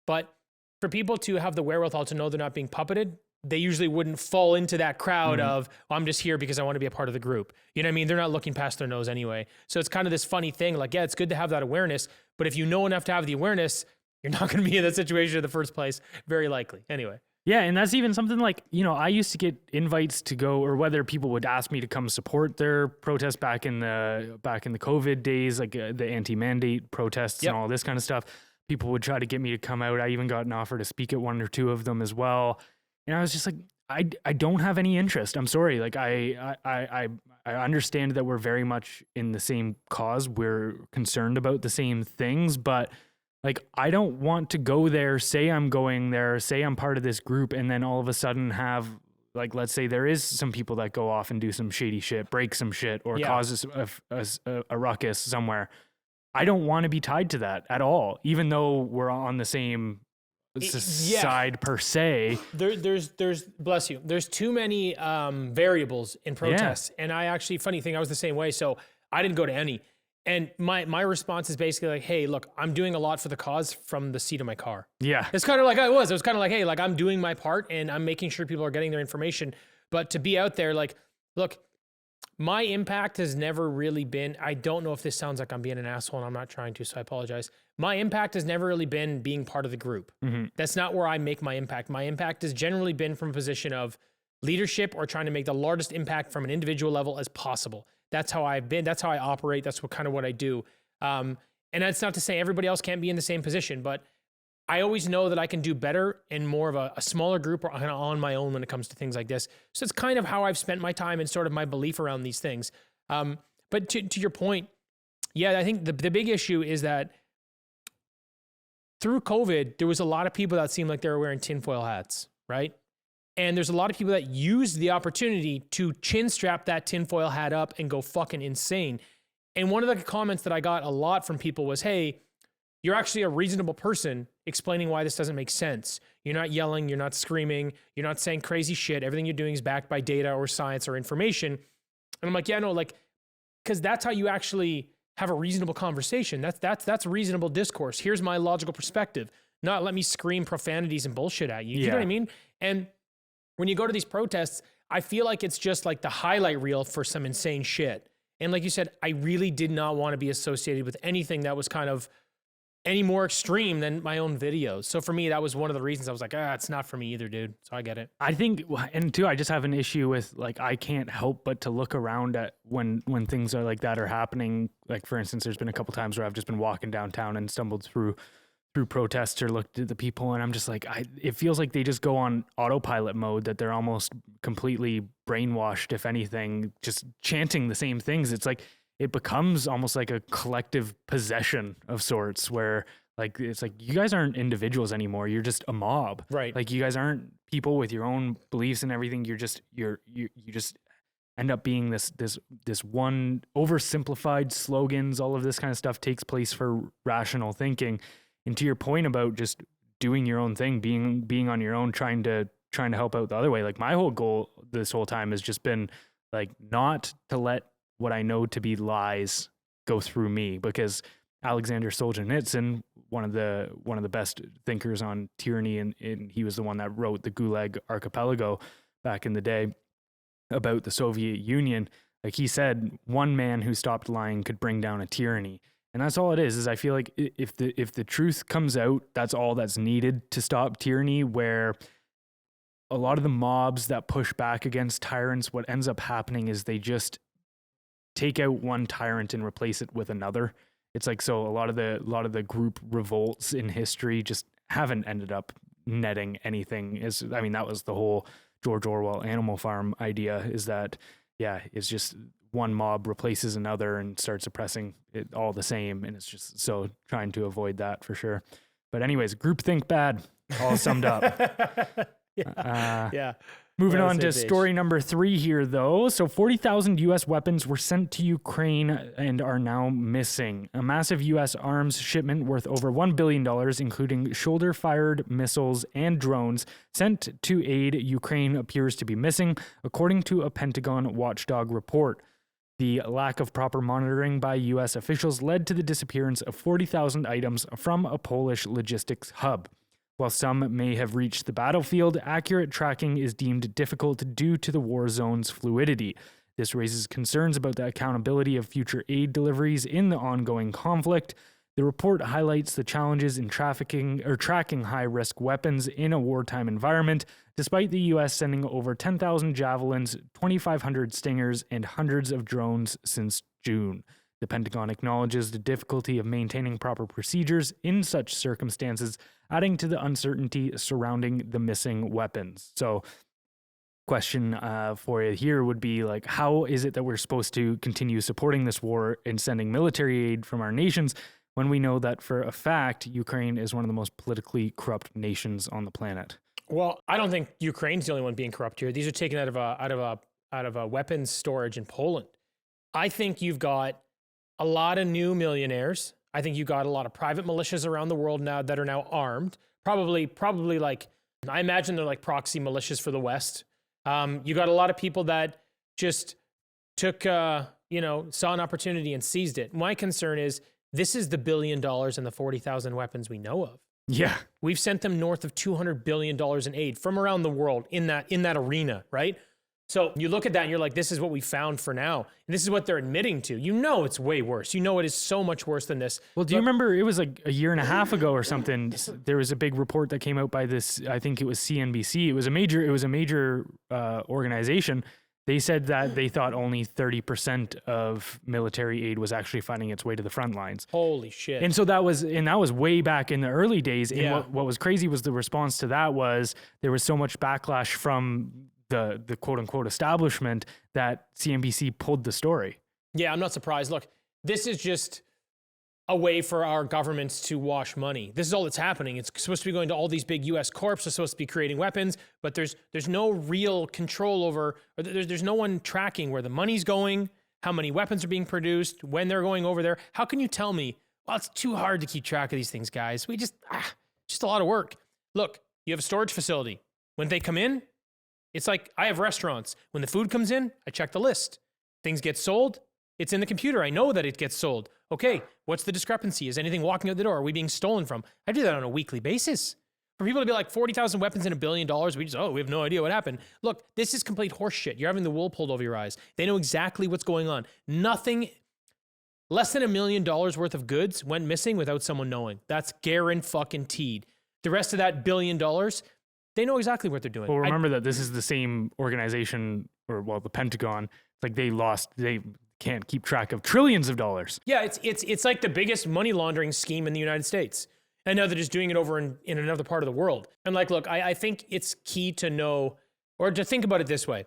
But for people to have the wherewithal to know they're not being puppeted, they usually wouldn't fall into that crowd of, I'm just here because I want to be a part of the group. You know what I mean? They're not looking past their nose anyway. So it's kind of this funny thing. Like, yeah, it's good to have that awareness, but if you know enough to have the awareness, you're not going to be in that situation in the first place, very likely. Anyway. Yeah, and that's even something like, I used to get invites to go, or whether people would ask me to come support their protest back in the COVID days, like the anti-mandate protests and all this kind of stuff. People would try to get me to come out. I even got an offer to speak at one or two of them as well. And I was just like, I don't have any interest. I'm sorry. Like I understand that we're very much in the same cause. We're concerned about the same things, but like, I don't want to go there, say I'm going there, say I'm part of this group, and then all of a sudden have, like, let's say there is some people that go off and do some shady shit, break some shit, or causes a ruckus somewhere. I don't want to be tied to that at all, even though we're on the same side per se. There's bless you. There's too many variables in protests. And I actually, funny thing, I was the same way. So I didn't go to any. And my response is basically like, hey, look, I'm doing a lot for the cause from the seat of my car. Yeah. It's kind of like it was kind of like, hey, like I'm doing my part and I'm making sure people are getting their information. But to be out there, like, look, my impact has never really been, I don't know if this sounds like I'm being an asshole and I'm not trying to, so I apologize. My impact has never really been being part of the group. That's not where I make my impact. My impact has generally been from a position of leadership or trying to make the largest impact from an individual level as possible. That's how I've been. That's how I operate. That's what I do. And that's not to say everybody else can't be in the same position, but I always know that I can do better in more of a smaller group or kind of on my own when it comes to things like this. So it's kind of how I've spent my time and sort of my belief around these things. But to your point, yeah, I think the big issue is that through COVID, there was a lot of people that seemed like they were wearing tinfoil hats, right? And there's a lot of people that used the opportunity to chin strap that tinfoil hat up and go fucking insane. And one of the comments that I got a lot from people was, hey, you're actually a reasonable person explaining why this doesn't make sense. You're not yelling, you're not screaming, you're not saying crazy shit. Everything you're doing is backed by data or science or information. And I'm like, yeah, no, like, because that's how you actually have a reasonable conversation. That's reasonable discourse. Here's my logical perspective. Not let me scream profanities and bullshit at you. You know what I mean? And when you go to these protests, I feel like it's just like the highlight reel for some insane shit. And like you said, I really did not want to be associated with anything that was kind of any more extreme than my own videos. So for me, that was one of the reasons I was like, it's not for me either, dude. So I get it. I think, and two, I just have an issue with, like, I can't help but to look around at when things are like that are happening. Like, for instance, there's been a couple times where I've just been walking downtown and stumbled through protests or looked at the people, and I'm just like, it feels like they just go on autopilot mode, that they're almost completely brainwashed, if anything, just chanting the same things. It's like, it becomes almost like a collective possession of sorts, where like, it's like, you guys aren't individuals anymore. You're just a mob. Right. Like, you guys aren't people with your own beliefs and everything. You just end up being this one oversimplified slogans. All of this kind of stuff takes place for rational thinking. And to your point about just doing your own thing, being on your own, trying to help out the other way. Like, my whole goal this whole time has just been like, not to let what I know to be lies go through me, because Alexander Solzhenitsyn, one of the best thinkers on tyranny, and he was the one that wrote the Gulag Archipelago back in the day about the Soviet Union. Like, he said, one man who stopped lying could bring down a tyranny. And that's all it is I feel like if the truth comes out, that's all that's needed to stop tyranny, where a lot of the mobs that push back against tyrants, what ends up happening is they just take out one tyrant and replace it with another. It's like, so a lot of the group revolts in history just haven't ended up netting anything. That was the whole George Orwell Animal Farm idea, is that, yeah, it's just one mob replaces another and starts oppressing it all the same. And it's just, so trying to avoid that for sure. But anyways, groupthink bad, all summed up. Yeah. Moving on to story number 3 here, though. So 40,000 U.S. weapons were sent to Ukraine and are now missing. A massive U.S. arms shipment worth over $1 billion, including shoulder-fired missiles and drones, sent to aid Ukraine, appears to be missing, according to a Pentagon watchdog report. The lack of proper monitoring by U.S. officials led to the disappearance of 40,000 items from a Polish logistics hub. While some may have reached the battlefield, accurate tracking is deemed difficult due to the war zone's fluidity. This raises concerns about the accountability of future aid deliveries in the ongoing conflict. The report highlights the challenges in tracking high-risk weapons in a wartime environment, despite the U.S. sending over 10,000 javelins, 2,500 stingers, and hundreds of drones since June. The Pentagon acknowledges the difficulty of maintaining proper procedures in such circumstances, adding to the uncertainty surrounding the missing weapons. So, question for you here would be, like, how is it that we're supposed to continue supporting this war and sending military aid from our nations when we know that for a fact Ukraine is one of the most politically corrupt nations on the planet? Well, I don't think Ukraine's the only one being corrupt here. These are taken out of a weapons storage in Poland. I think you've got a lot of new millionaires. I think you got a lot of private militias around the world now that are now armed. Probably like, I imagine they're like proxy militias for the West. You got a lot of people that just took, saw an opportunity and seized it. My concern is, this is the $1 billion and the 40,000 weapons we know of. Yeah. We've sent them north of $200 billion in aid from around the world in that arena, right? So you look at that and you're like, this is what we found for now. And this is what they're admitting to. You know it's way worse. You know it is so much worse than this. Well, do you remember, it was like a year and a half ago or something, there was a big report that came out by this, I think it was CNBC. It was a major organization. They said that they thought only 30% of military aid was actually finding its way to the front lines. Holy shit. And so that was way back in the early days. And Yeah. what was crazy was the response to that was there was so much backlash from the quote unquote establishment that CNBC pulled the story. Yeah, I'm not surprised. Look, this is just a way for our governments to wash money. This is all that's happening. It's supposed to be going to all these big US corps, are supposed to be creating weapons, but there's no real control over, or there's no one tracking where the money's going, how many weapons are being produced, when they're going over there. How can you tell me, well, it's too hard to keep track of these things, guys. Just a lot of work. Look, you have a storage facility. When they come in, it's like I have restaurants. When the food comes in, I check the list. Things get sold. It's in the computer. I know that it gets sold. Okay, what's the discrepancy? Is anything walking out the door? Are we being stolen from? I do that on a weekly basis. For people to be like 40,000 weapons and $1 billion, we have no idea what happened. Look, this is complete horse shit. You're having the wool pulled over your eyes. They know exactly what's going on. Nothing less than $1 million worth of goods went missing without someone knowing. That's guaranteed. The rest of that $1 billion, they know exactly what they're doing. Well, remember that this is the same organization, or well, the Pentagon. Like they can't keep track of trillions of dollars. Yeah, it's like the biggest money laundering scheme in the United States. And now they're just doing it over in another part of the world. And like, look, I think it's key to know, or to think about it this way.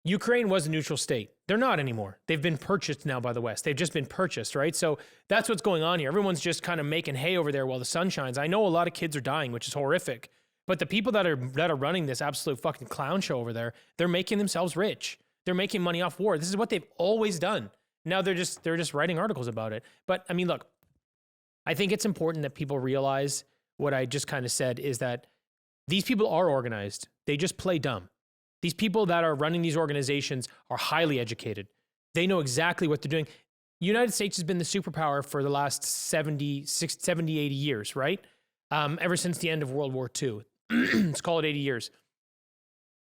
Ukraine was a neutral state. They're not anymore. They've been purchased now by the West. They've just been purchased, right? So that's what's going on here. Everyone's just kind of making hay over there while the sun shines. I know a lot of kids are dying, which is horrific. But the people that are running this absolute fucking clown show over there, they're making themselves rich. They're making money off war. This is what they've always done. Now they're just writing articles about it. But I mean, look, I think it's important that people realize what I just kind of said is that these people are organized. They just play dumb. These people that are running these organizations are highly educated. They know exactly what they're doing. The United States has been the superpower for the last 70, 80 years, right? Ever since the end of World War II. Let's call it 80 years.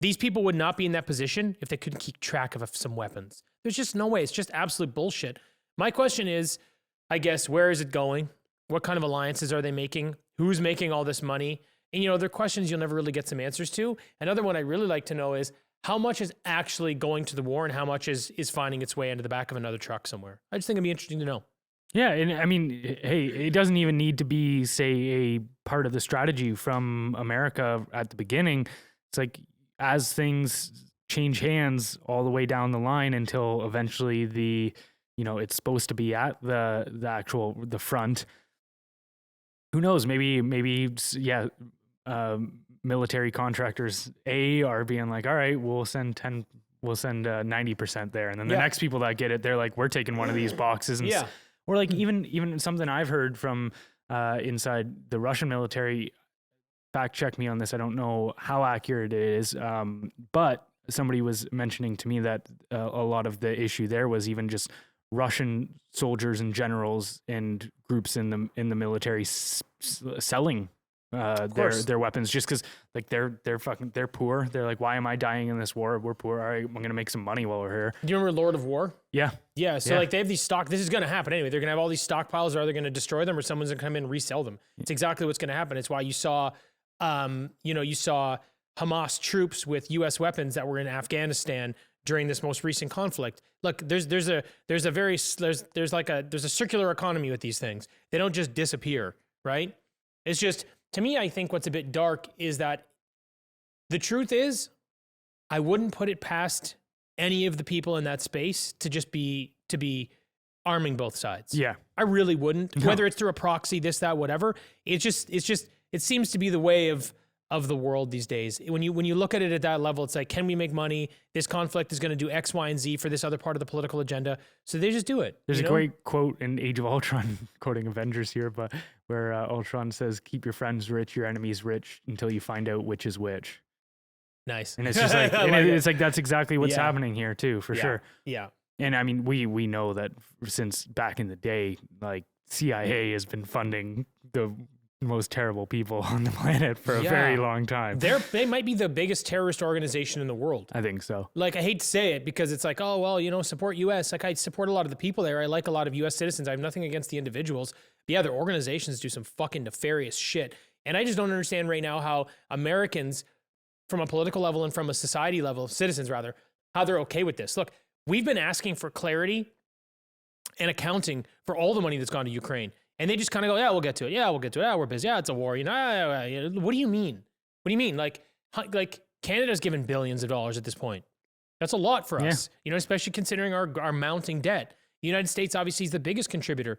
These people would not be in that position if they couldn't keep track of some weapons. There's just no way. It's just absolute bullshit. My question is, I guess, where is it going? What kind of alliances are they making? Who's making all this money? And, they're questions you'll never really get some answers to. Another one I really like to know is how much is actually going to the war and how much is finding its way into the back of another truck somewhere. I just think it'd be interesting to know. Yeah, and I mean, hey, it doesn't even need to be, say, a part of the strategy from America at the beginning. It's like as things change hands all the way down the line until eventually it's supposed to be at the front. Who knows? Maybe, military contractors are being like, all right, we'll send 90% there, and then the next people that get it, they're like, we're taking one of these boxes, and or like even something I've heard from inside the Russian military. Fact check me on this. I don't know how accurate it is, but somebody was mentioning to me that a lot of the issue there was even just Russian soldiers and generals and groups in the military selling their weapons just because like they're poor. They're like, why am I dying in this war? We're poor. All right, I'm gonna make some money while we're here. Do you remember Lord of War? Yeah. So like they have these stock. This is gonna happen anyway. They're gonna have all these stockpiles. Or are they gonna destroy them, or someone's gonna come in and resell them? It's exactly what's gonna happen. It's why you saw, you saw Hamas troops with U.S. weapons that were in Afghanistan during this most recent conflict. Look, there's a circular economy with these things. They don't just disappear, right? It's just, to me, I think what's a bit dark is that the truth is, I wouldn't put it past any of the people in that space to be arming both sides. Yeah. I really wouldn't. No. Whether it's through a proxy, this, that, whatever. It seems to be the way of the world these days. When you look at it at that level, it's like, can we make money? This conflict is going to do X, Y, and Z for this other part of the political agenda. So they just do it. There's a great quote in Age of Ultron, quoting Avengers here, but where Ultron says, keep your friends rich, your enemies rich, until you find out which is which. Nice. And it's just like, it's like, that's exactly what's happening here too, for sure. Yeah. And I mean, we know that since back in the day, like CIA has been funding the most terrible people on the planet for a very long time. They might be the biggest terrorist organization in the world. I think so. Like, I hate to say it because it's like, oh, well, support U.S. Like, I support a lot of the people there. I like a lot of U.S. citizens. I have nothing against the individuals. But yeah, their organizations do some fucking nefarious shit. And I just don't understand right now how Americans, from a political level and from a society level, citizens rather, how they're okay with this. Look, we've been asking for clarity and accounting for all the money that's gone to Ukraine. And they just kind of go, yeah, we'll get to it. Yeah, we'll get to it. Yeah, we're busy. Yeah, it's a war. What do you mean? What do you mean? Like Canada's given billions of dollars at this point. That's a lot for us, especially considering our mounting debt. The United States obviously is the biggest contributor.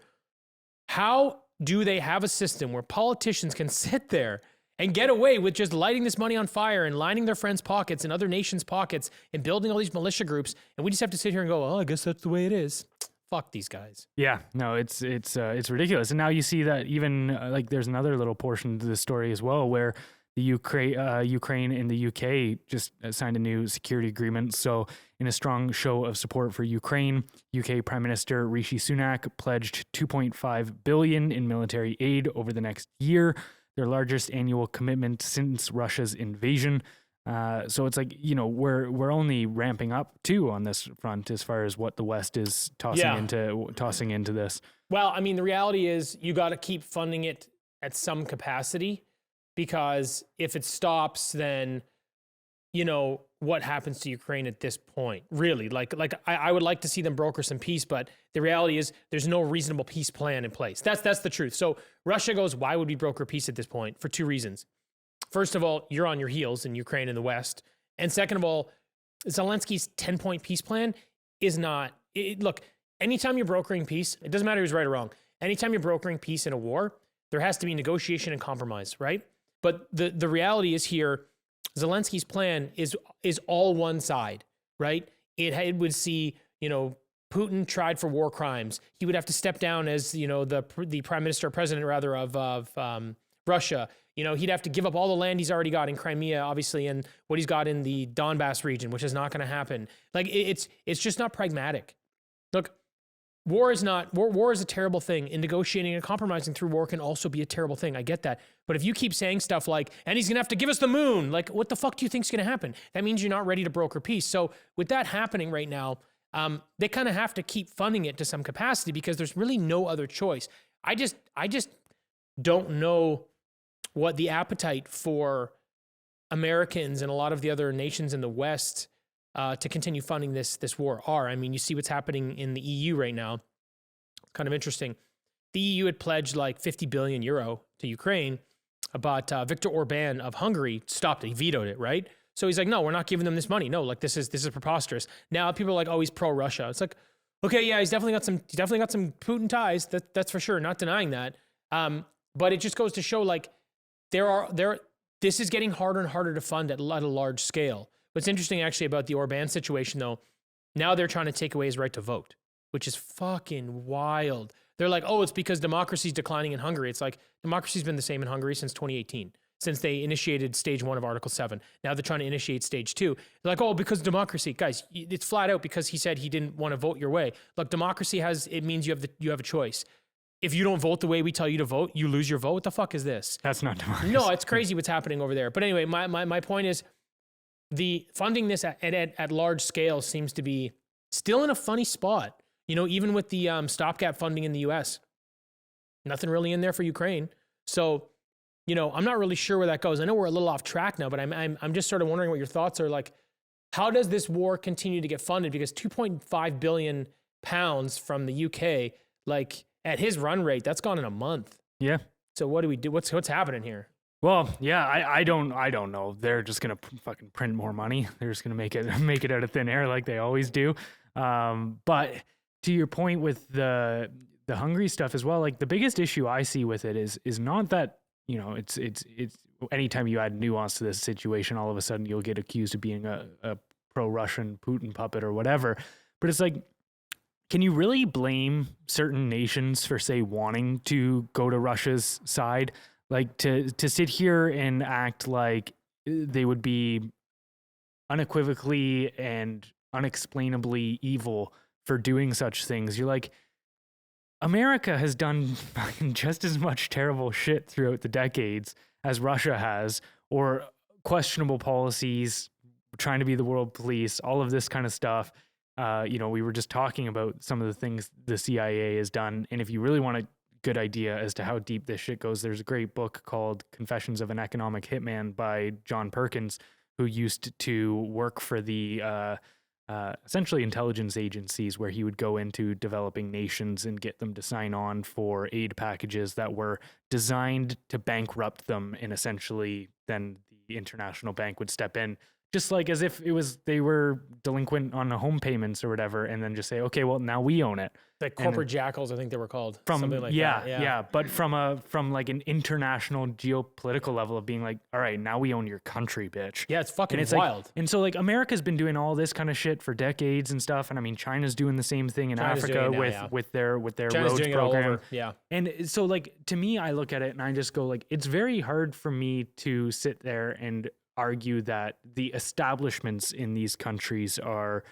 How do they have a system where politicians can sit there and get away with just lighting this money on fire and lining their friends' pockets and other nations' pockets and building all these militia groups? And we just have to sit here and go, oh, I guess that's the way it is. Fuck these guys. Yeah, no, it's ridiculous. And now you see that even like there's another little portion to the story as well where the Ukraine and the UK just signed a new security agreement. So in a strong show of support for Ukraine, UK Prime Minister Rishi Sunak pledged $2.5 billion in military aid over the next year, their largest annual commitment since Russia's invasion. So it's like, you know, we're only ramping up too on this front as far as what the West is tossing into this. Well, I mean, the reality is you got to keep funding it at some capacity, because if it stops, then, you know, what happens to Ukraine at this point? Really, I would like to see them broker some peace, but the reality is there's no reasonable peace plan in place. That's the truth. So Russia goes, why would we broker peace at this point? For two reasons. First of all, you're on your heels in Ukraine and the West. And second of all, Zelensky's 10-point peace plan is not, look, anytime you're brokering peace, it doesn't matter who's right or wrong. Anytime you're brokering peace in a war, there has to be negotiation and compromise, right? But the reality is here, Zelensky's plan is all one side, right? It would see, you know, Putin tried for war crimes. He would have to step down as, you know, the prime minister, president rather, of Russia. You know, he'd have to give up all the land he's already got in Crimea, obviously, and what he's got in the Donbass region, which is not going to happen. Like, it's just not pragmatic. Look, war is a terrible thing, and negotiating and compromising through war can also be a terrible thing. I get that. But if you keep saying stuff like, and he's going to have to give us the moon, like, what the fuck do you think's going to happen? That means you're not ready to broker peace. So with that happening right now, they kind of have to keep funding it to some capacity, because there's really no other choice. I just don't know what the appetite for Americans and a lot of the other nations in the West to continue funding this war are. I mean, you see what's happening in the EU right now. It's kind of interesting. The EU had pledged like 50 billion euro to Ukraine, but Viktor Orban of Hungary stopped it. He vetoed it, right? So he's like, no, we're not giving them this money. No, like this is preposterous. Now people are like, oh, he's pro-Russia. It's like, okay, yeah, he's definitely got some Putin ties. That's for sure. Not denying that. But it just goes to show, like, this is getting harder and harder to fund at a large scale. What's interesting actually about the Orban situation, though, now they're trying to take away his right to vote, which is fucking wild. They're like, oh, it's because democracy's declining in Hungary. It's like, democracy's been the same in Hungary since 2018, since they initiated stage 1 of Article 7. Now they're trying to initiate stage 2. They're like, oh, because democracy. Guys, it's flat out because he said he didn't want to vote your way. Look, democracy it means you have a choice. If you don't vote the way we tell you to vote, you lose your vote. What the fuck is this? That's not democracy. No, it's crazy what's happening over there. But anyway, my point is, the funding this at large scale seems to be still in a funny spot. You know, even with the stopgap funding in the U.S., nothing really in there for Ukraine. So, you know, I'm not really sure where that goes. I know we're a little off track now, but I'm just sort of wondering what your thoughts are. Like, how does this war continue to get funded? Because 2.5 billion pounds from the UK, like, at his run rate, that's gone in a month. Yeah. So what do we do? What's happening here? Well, yeah, I don't know. They're just gonna fucking print more money. They're just gonna make it out of thin air like they always do. But to your point with the Hungary stuff as well, like, the biggest issue I see with it is not that, you know, it's anytime you add nuance to this situation, all of a sudden you'll get accused of being a pro-Russian Putin puppet or whatever. But it's like, can you really blame certain nations for, say, wanting to go to Russia's side? Like, to sit here and act like they would be unequivocally and unexplainably evil for doing such things. You're like, America has done fucking just as much terrible shit throughout the decades as Russia has, or questionable policies, trying to be the world police, all of this kind of stuff. You know, we were just talking about some of the things the CIA has done. And if you really want a good idea as to how deep this shit goes, there's a great book called Confessions of an Economic Hitman by John Perkins, who used to work for the essentially intelligence agencies, where he would go into developing nations and get them to sign on for aid packages that were designed to bankrupt them. And essentially then the international bank would step in, just like as if they were delinquent on the home payments or whatever, and then just say, okay, well, now we own it. Like corporate jackals, I think they were called. Something like that. Yeah. But from like an international geopolitical level of being like, all right, now we own your country, bitch. Yeah, it's fucking wild. Like, and so, like, America's been doing all this kind of shit for decades and stuff. And I mean, China's doing the same thing in Africa with their China's roads program. Yeah. And so, like, to me, I look at it and I just go, like, it's very hard for me to sit there and argue that the establishments in these countries are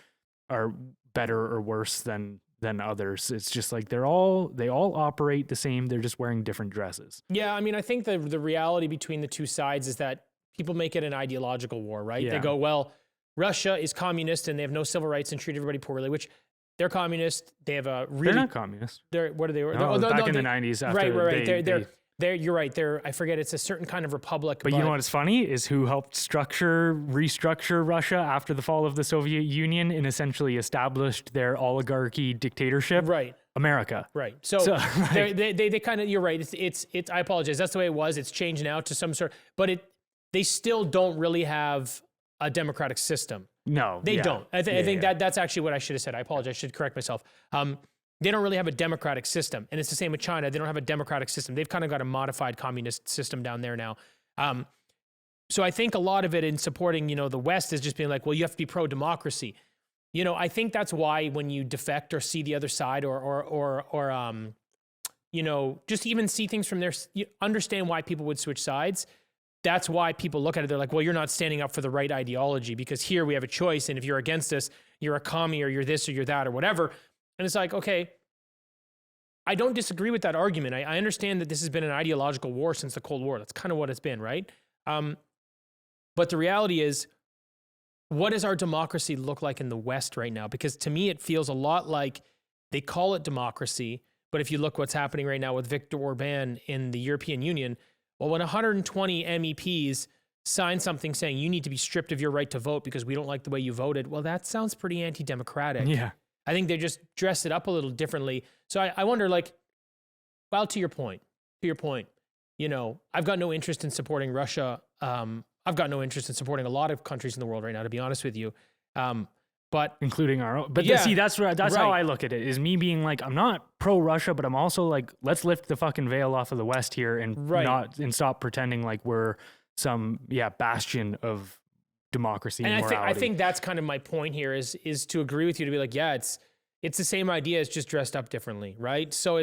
better or worse than others. It's just like they all operate the same. They're just wearing different dresses. Yeah, I mean, I think the reality between the two sides is that people make it an ideological war, right? Yeah. They go, well, Russia is communist and they have no civil rights and treat everybody poorly, which they're communist. They have a really... They're not communist. What are they? Back in the 90s. After They're you're right. I forget. It's a certain kind of republic. But you know what's funny is who helped restructure Russia after the fall of the Soviet Union and essentially established their oligarchy dictatorship? Right. America. Right. So they kind of, you're right. It's, I apologize. That's the way it was. It's changed now to some sort, but they still don't really have a democratic system. No, they don't. I think that's actually what I should have said. I apologize. I should correct myself. They don't really have a democratic system. And it's the same with China. They don't have a democratic system. They've kind of got a modified communist system down there now. So I think a lot of it in supporting, the West is just being like, well, you have to be pro-democracy. I think that's why when you defect or see the other side or just even see things from there, you understand why people would switch sides. That's why people look at it. They're like, well, you're not standing up for the right ideology because here we have a choice. And if you're against us, you're a commie or you're this or you're that or whatever. And it's like, okay, I don't disagree with that argument. I understand that this has been an ideological war since the Cold War. That's kind of what it's been, right? But the reality is, what does our democracy look like in the West right now? Because to me, it feels a lot like they call it democracy. But if you look what's happening right now with Viktor Orban in the European Union, well, when 120 MEPs sign something saying you need to be stripped of your right to vote because we don't like the way you voted, well, that sounds pretty anti-democratic. Yeah. I think they just dress it up a little differently. So I wonder, well, to your point, I've got no interest in supporting Russia. I've got no interest in supporting a lot of countries in the world right now, to be honest with you. But including our own. But see, that's right. How I look at it, is me being like, I'm not pro-Russia, but I'm also like, let's lift the fucking veil off of the West here and stop pretending like we're some bastion of democracy and morality. I think that's kind of my point here is to agree with you, to be like, yeah, it's the same idea, it's just dressed up differently, right? So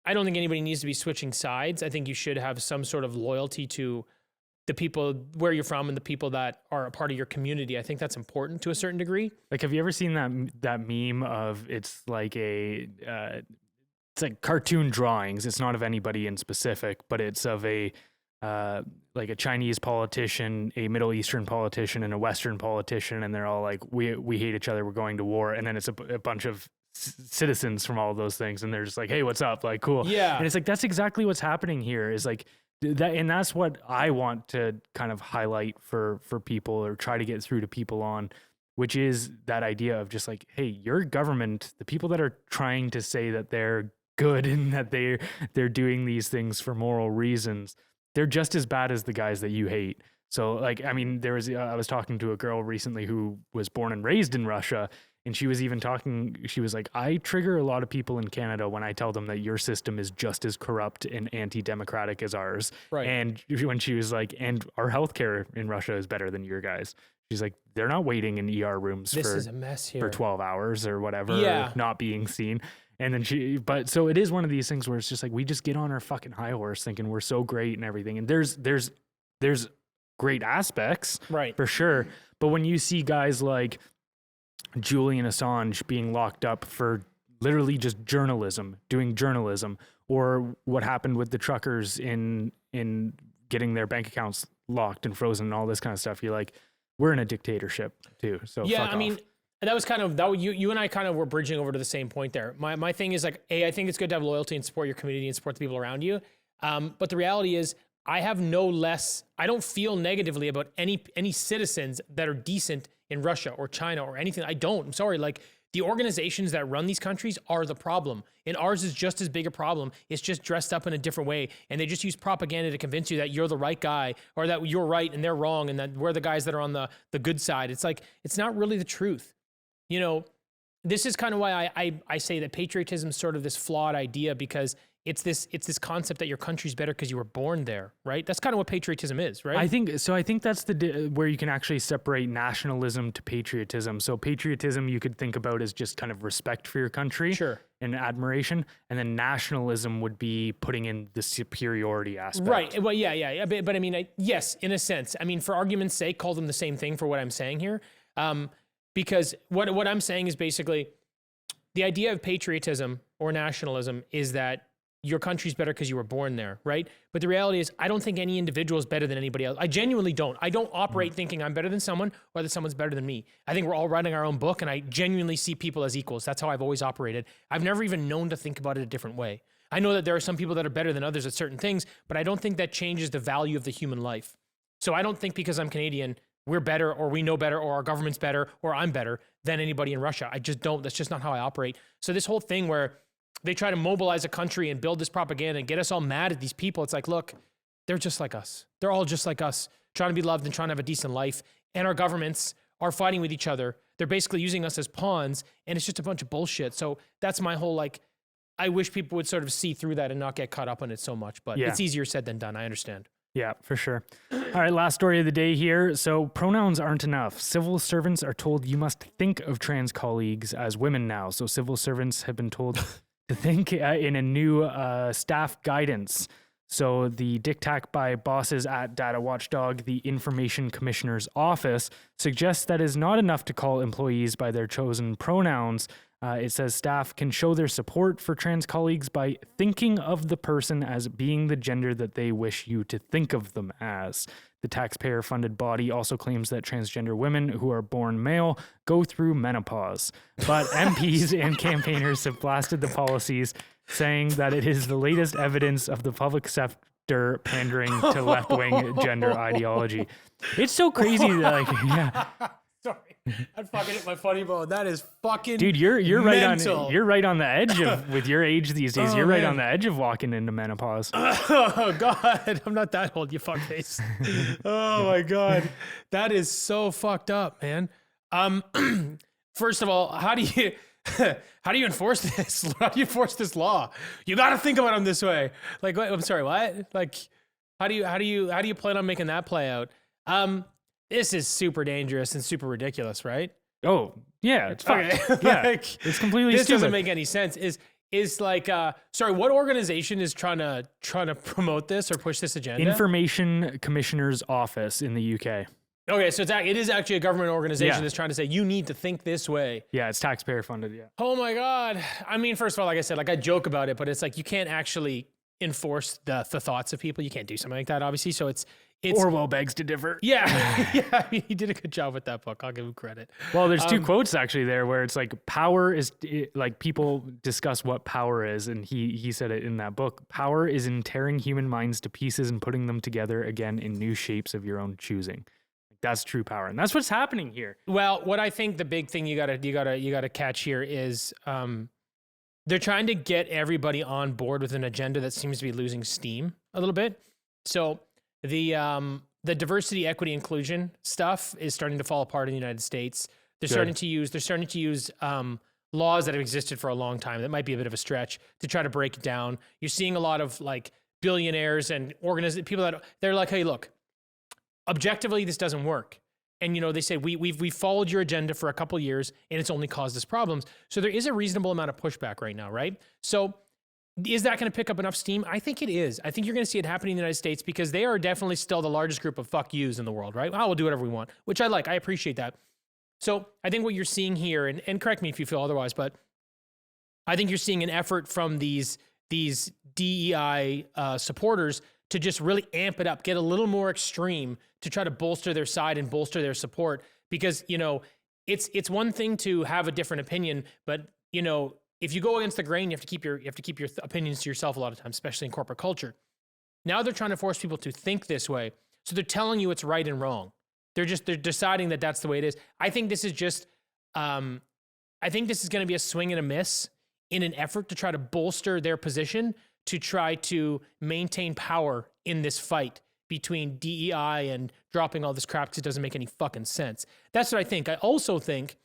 I don't think anybody needs to be switching sides. I think you should have some sort of loyalty to the people where you're from and the people that are a part of your community. I think that's important to a certain degree. Like, have you ever seen that meme of, it's like it's like cartoon drawings. It's not of anybody in specific, but it's of like a Chinese politician, a Middle Eastern politician, and a Western politician, and they're all like, we hate each other, we're going to war. And then it's a bunch of citizens from all of those things, and they're just like, hey, what's up? Like, cool. Yeah. And it's like, that's exactly what's happening here, is like that, and that's what I want to kind of highlight for people, or try to get through to people on, which is that idea of just like, hey, your government, the people that are trying to say that they're good and that they're doing these things for moral reasons, they're just as bad as the guys that you hate. So like, I mean, I was talking to a girl recently who was born and raised in Russia, and she was even she was like, I trigger a lot of people in Canada when I tell them that your system is just as corrupt and anti-democratic as ours. Right. And when she was like, and our healthcare in Russia is better than your guys. She's like, they're not waiting in ER rooms is a mess here. for 12 hours or whatever, or not being seen. And then but so it is one of these things where it's just like, we just get on our fucking high horse thinking we're so great and everything. And there's great aspects, right, for sure. But when you see guys like Julian Assange being locked up for literally just doing journalism, or what happened with the truckers in getting their bank accounts locked and frozen and all this kind of stuff, you're like, we're in a dictatorship too. So yeah, fuck I mean, that was kind of that. You and I kind of were bridging over to the same point there. My thing is like, I think it's good to have loyalty and support your community and support the people around you. But the reality is, I don't feel negatively about any citizens that are decent in Russia or China or anything. I don't. I'm sorry. Like, the organizations that run these countries are the problem, and ours is just as big a problem. It's just dressed up in a different way, and they just use propaganda to convince you that you're the right guy, or that you're right and they're wrong, and that we're the guys that are on the good side. It's like, it's not really the truth. This is kind of why I say that patriotism is sort of this flawed idea, because it's this concept that your country's better because you were born there, right? That's kind of what patriotism is, right? I think that's where you can actually separate nationalism to patriotism. So patriotism you could think about as just kind of respect for your country, sure, and admiration, and then nationalism would be putting in the superiority aspect. Right. Well, yeah. But I mean, yes, in a sense. I mean, for argument's sake, call them the same thing for what I'm saying here. Because what I'm saying is basically the idea of patriotism or nationalism is that your country's better because you were born there, right? But the reality is, I don't think any individual is better than anybody else. I genuinely don't. I don't operate thinking I'm better than someone or that someone's better than me. I think we're all writing our own book, and I genuinely see people as equals. That's how I've always operated. I've never even known to think about it a different way. I know that there are some people that are better than others at certain things, but I don't think that changes the value of the human life. So I don't think because I'm Canadian, we're better or we know better or our government's better or I'm better than anybody in Russia. I just don't. That's just not how I operate. So this whole thing where they try to mobilize a country and build this propaganda and get us all mad at these people. It's like, look, they're just like us. They're all just like us, trying to be loved and trying to have a decent life. And our governments are fighting with each other. They're basically using us as pawns, and it's just a bunch of bullshit. So that's my whole, like, I wish people would sort of see through that and not get caught up on it so much. But it's easier said than done. I understand. Yeah, for sure. All right, last story of the day here. So pronouns aren't enough. Civil servants are told you must think of trans colleagues as women now. So civil servants have been told to think in a new staff guidance. So the diktat by bosses at Data Watchdog, the Information Commissioner's Office, suggests that is not enough to call employees by their chosen pronouns. It says staff can show their support for trans colleagues by thinking of the person as being the gender that they wish you to think of them as. The taxpayer-funded body also claims that transgender women who are born male go through menopause. But MPs and campaigners have blasted the policies, saying that it is the latest evidence of the public sector pandering to left-wing gender ideology. It's so crazy that, like, yeah. Sorry, I fucking hit my funny bone. That is fucking dude. You're mental. right on the edge of with your age these days. You're right on the edge of walking into menopause. Oh God, I'm not that old, you fuckface. Oh my God, that is so fucked up, man. First of all, how do you enforce this? How do you enforce this law? You got to think about them this way. Like, wait, I'm sorry, what? Like, how do you plan on making that play out? This is super dangerous and super ridiculous, right? Oh, yeah, it's fine. Okay. Yeah, like, it's completely this stupid. doesn't make any sense. Is like, sorry, what organization is trying to promote this or push this agenda? Information Commissioner's Office in the UK. Okay, so it is actually a government organization that's trying to say you need to think this way. Yeah, it's taxpayer funded. Yeah. Oh my God. I mean, first of all, like I said, like I joke about it, but it's like you can't actually enforce the thoughts of people. You can't do something like that, obviously. So it's Orwell begs to differ. Yeah, yeah. I mean, he did a good job with that book. I'll give him credit. Well, there's two quotes actually there where it's like power is like people discuss what power is, and he said it in that book. Power is in tearing human minds to pieces and putting them together again in new shapes of your own choosing. That's true power, and that's what's happening here. Well, what I think the big thing you gotta catch here is they're trying to get everybody on board with an agenda that seems to be losing steam a little bit. So the diversity, equity, inclusion stuff is starting to fall apart in the United States. They're starting to use laws that have existed for a long time. That might be a bit of a stretch to try to break it down. You're seeing a lot of like billionaires and people that they're like, hey, look, objectively, this doesn't work. And, you know, they say, we've followed your agenda for a couple of years and it's only caused us problems. So there is a reasonable amount of pushback right now, right? So is that going to pick up enough steam? I think it is. I think you're going to see it happening in the United States because they are definitely still the largest group of fuck yous in the world, right? Well, we'll do whatever we want, which I like. I appreciate that. So I think what you're seeing here, and correct me if you feel otherwise, but I think you're seeing an effort from these DEI supporters to just really amp it up, get a little more extreme to try to bolster their side and bolster their support. Because, you know, it's one thing to have a different opinion, but, you know, if you go against the grain, you have to keep your opinions to yourself a lot of times, especially in corporate culture. Now they're trying to force people to think this way. So they're telling you it's right and wrong. They're deciding that that's the way it is. I think this is just, I think this is going to be a swing and a miss in an effort to try to bolster their position, to try to maintain power in this fight between DEI and dropping all this crap because it doesn't make any fucking sense. That's what I think. I also think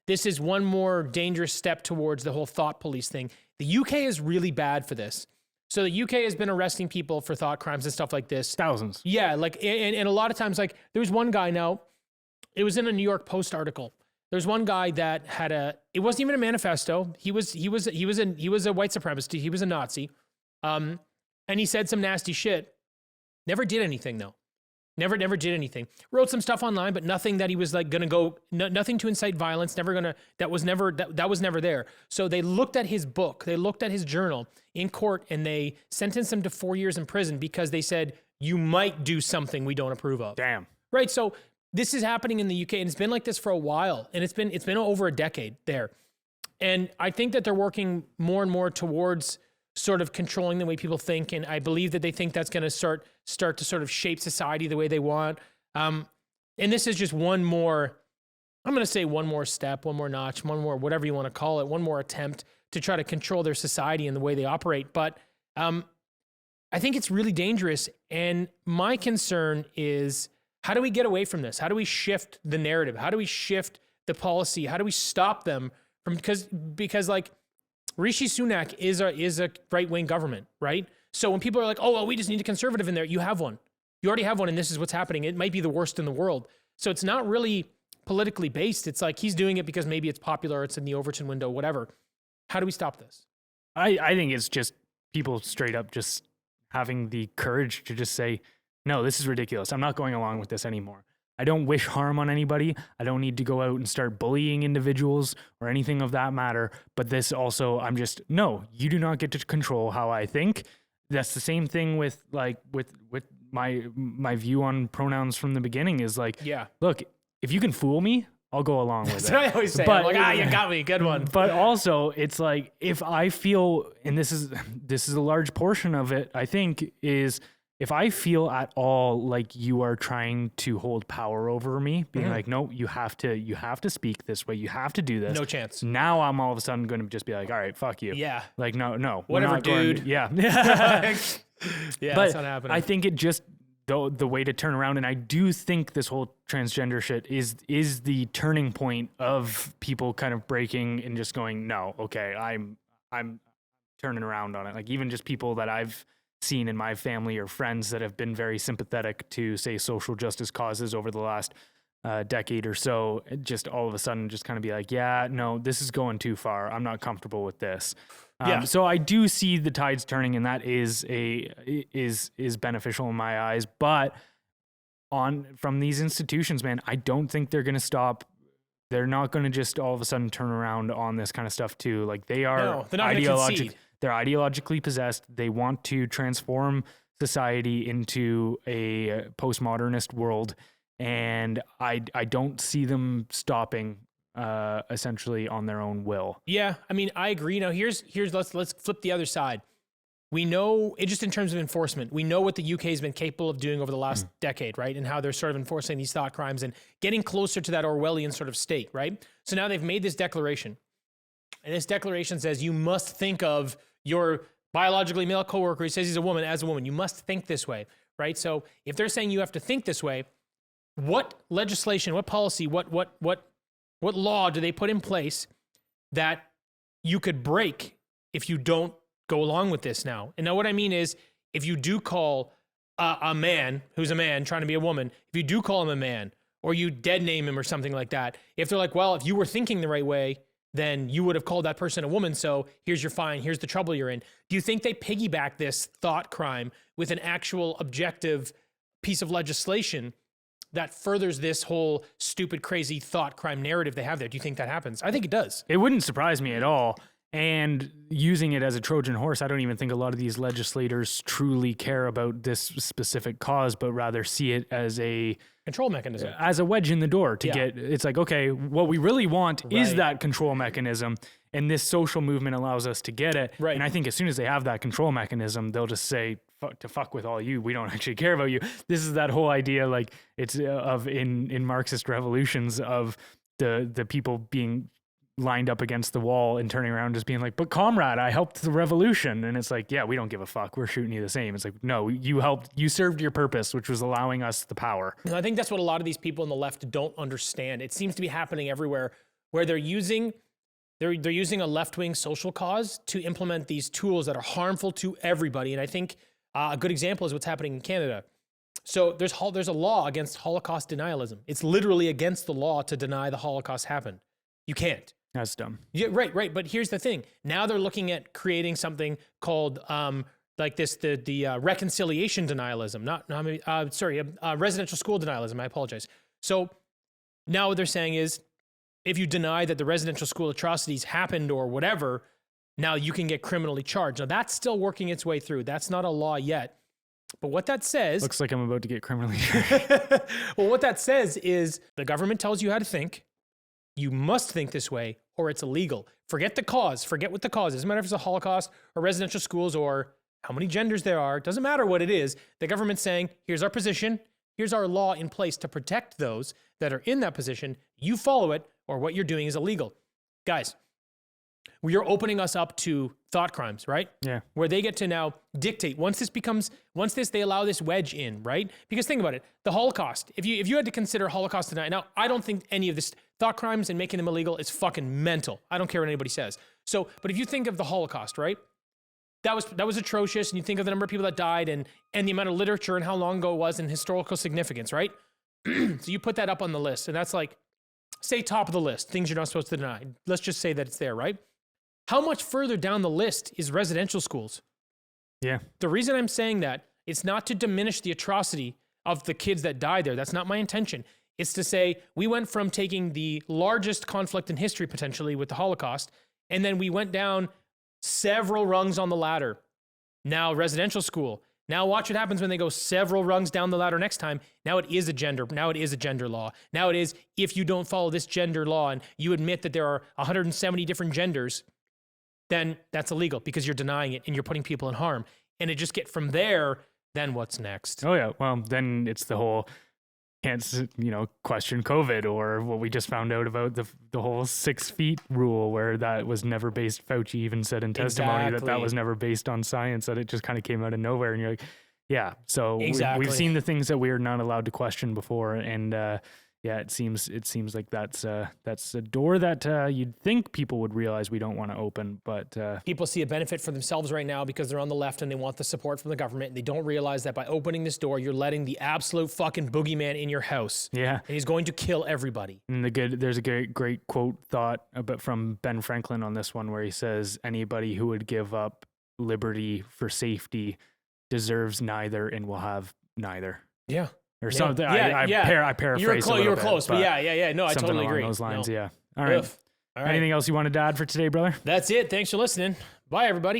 this is one more dangerous step towards the whole thought police thing. The UK is really bad for this. So the UK has been arresting people for thought crimes and stuff like this. Thousands. Yeah, like, and a lot of times, like, there was one guy now, it was in a New York Post article. There's one guy that had it wasn't even a manifesto. He was a white supremacist. He was a Nazi. And he said some nasty shit. Never did anything though. Never did anything. Wrote some stuff online, but nothing that he was like going to go, nothing to incite violence. That was never there. So they looked at his book, they looked at his journal in court, and they sentenced him to 4 years in prison because they said, you might do something we don't approve of. Damn. Right. So this is happening in the UK, and it's been like this for a while, and it's been over a decade there. And I think that they're working more and more towards sort of controlling the way people think. And I believe that they think that's going to start to sort of shape society the way they want. And this is just one more step, one more notch, one more, whatever you want to call it, one more attempt to try to control their society and the way they operate. But I think it's really dangerous. And my concern is, how do we get away from this? How do we shift the narrative? How do we shift the policy? How do we stop them from, because like Rishi Sunak is a right-wing government, right? So when people are like, oh, well, we just need a conservative in there, you have one. You already have one, and this is what's happening. It might be the worst in the world. So it's not really politically based. It's like he's doing it because maybe it's popular, it's in the Overton window, whatever. How do we stop this? I think it's just people straight up just having the courage to just say, no, this is ridiculous. I'm not going along with this anymore. I don't wish harm on anybody. I don't need to go out and start bullying individuals or anything of that matter. But this also, no, you do not get to control how I think. That's the same thing with my view on pronouns from the beginning is like, yeah, look, if you can fool me, I'll go along with it. That's what I always say. But, I'm like, you got me, good one. But also, it's like, if I feel, and this is a large portion of it, I think, is if I feel at all like you are trying to hold power over me, being like, no, you have to speak this way, you have to do this. No chance. Now I'm all of a sudden going to just be like, all right, fuck you. Yeah. Like, no. Whatever, dude. Yeah. Yeah, but that's not happening. I think it just, the way to turn around, and I do think this whole transgender shit is the turning point of people kind of breaking and just going, no, okay, I'm turning around on it. Like, even just people that I've seen in my family or friends that have been very sympathetic to, say, social justice causes over the last decade or so, just all of a sudden just kind of be like, yeah, no, this is going too far. I'm not comfortable with this. So I do see the tides turning, and that is beneficial in my eyes. But from these institutions, man, I don't think they're going to stop. They're not going to just all of a sudden turn around on this kind of stuff too. Like, they are they're not concede. They're ideologically possessed. They want to transform society into a postmodernist world, and I don't see them stopping essentially on their own will. Yeah, I mean, I agree. Now, here's let's flip the other side. We know, it just in terms of enforcement, we know what the UK has been capable of doing over the last decade, right? And how they're sort of enforcing these thought crimes and getting closer to that Orwellian sort of state, right? So now they've made this declaration. And this declaration says you must think of your biologically male coworker who says he's a woman as a woman. You must think this way, right? So if they're saying you have to think this way, what legislation, what policy, what law do they put in place that you could break if you don't go along with this now? And now what I mean is, if you do call a man who's a man trying to be a woman, if you do call him a man, or you dead name him or something like that, if they're like, well, if you were thinking the right way, then you would have called that person a woman, so here's your fine, here's the trouble you're in. Do you think they piggyback this thought crime with an actual objective piece of legislation that furthers this whole stupid, crazy thought crime narrative they have there? Do you think that happens? I think it does. It wouldn't surprise me at all. And using it as a Trojan horse, I don't even think a lot of these legislators truly care about this specific cause, but rather see it as a control mechanism, as a wedge in the door to get, it's like, okay, what we really want is that control mechanism. And this social movement allows us to get it. Right. And I think as soon as they have that control mechanism, they'll just say, fuck with all you. We don't actually care about you. This is that whole idea, like it's of in Marxist revolutions of the people being lined up against the wall and turning around just being like, but comrade, I helped the revolution. And it's like, yeah, we don't give a fuck. We're shooting you the same. It's like, no, you served your purpose, which was allowing us the power. And I think that's what a lot of these people on the left don't understand. It seems to be happening everywhere, where they're using a left-wing social cause to implement these tools that are harmful to everybody. And I think a good example is what's happening in Canada. So there's a law against Holocaust denialism. It's literally against the law to deny the Holocaust happened. You can't. That's dumb. Yeah, right. But here's the thing. Now they're looking at creating something called the like this, the reconciliation denialism, residential school denialism. I apologize. So now what they're saying is, if you deny that the residential school atrocities happened or whatever, now you can get criminally charged. Now that's still working its way through. That's not a law yet. But what that says... Looks like I'm about to get criminally charged. Well, what that says is the government tells you how to think. You must think this way or it's illegal. Forget the cause. Forget what the cause is. Doesn't matter if it's a Holocaust or residential schools or how many genders there are. It doesn't matter what it is. The government's saying, here's our position. Here's our law in place to protect those that are in that position. You follow it or what you're doing is illegal. Guys, we are opening us up to thought crimes, right? Yeah. Where they get to now dictate. Once they allow this wedge in, right? Because think about it, the Holocaust, if you had to consider Holocaust tonight, now I don't think any of this thought crimes and making them illegal is fucking mental. I don't care what anybody says. So, but if you think of the Holocaust, right? That was atrocious, and you think of the number of people that died and the amount of literature and how long ago it was and historical significance, right? So you put that up on the list, and that's like, say top of the list, things you're not supposed to deny. Let's just say that it's there, right? How much further down the list is residential schools? Yeah. The reason I'm saying that, it's not to diminish the atrocity of the kids that died there. That's not my intention. It's to say we went from taking the largest conflict in history potentially with the Holocaust, and then we went down several rungs on the ladder. Now residential school. Now watch what happens when they go several rungs down the ladder next time. Now it is a gender law. Now it is, if you don't follow this gender law and you admit that there are 170 different genders, then that's illegal because you're denying it and you're putting people in harm. And it just get from there, then what's next? Oh yeah. Well, then it's the whole can't, question COVID, or what we just found out about the whole 6 feet rule, where that was never based. Fauci even said in testimony that was never based on science, that it just kind of came out of nowhere. And you're like, yeah. So we've seen the things that we are not allowed to question before. And, yeah, it seems like that's a door that you'd think people would realize we don't want to open, but people see a benefit for themselves right now because they're on the left and they want the support from the government. And they don't realize that by opening this door, you're letting the absolute fucking boogeyman in your house. Yeah, and he's going to kill everybody. And there's a great quote from Ben Franklin on this one, where he says, "Anybody who would give up liberty for safety deserves neither and will have neither." Yeah. Or something. I paraphrase. You were close, but yeah. No, I totally agree. Along those lines, yeah. All right. All right. Anything else you wanted to add for today, brother? That's it. Thanks for listening. Bye, everybody.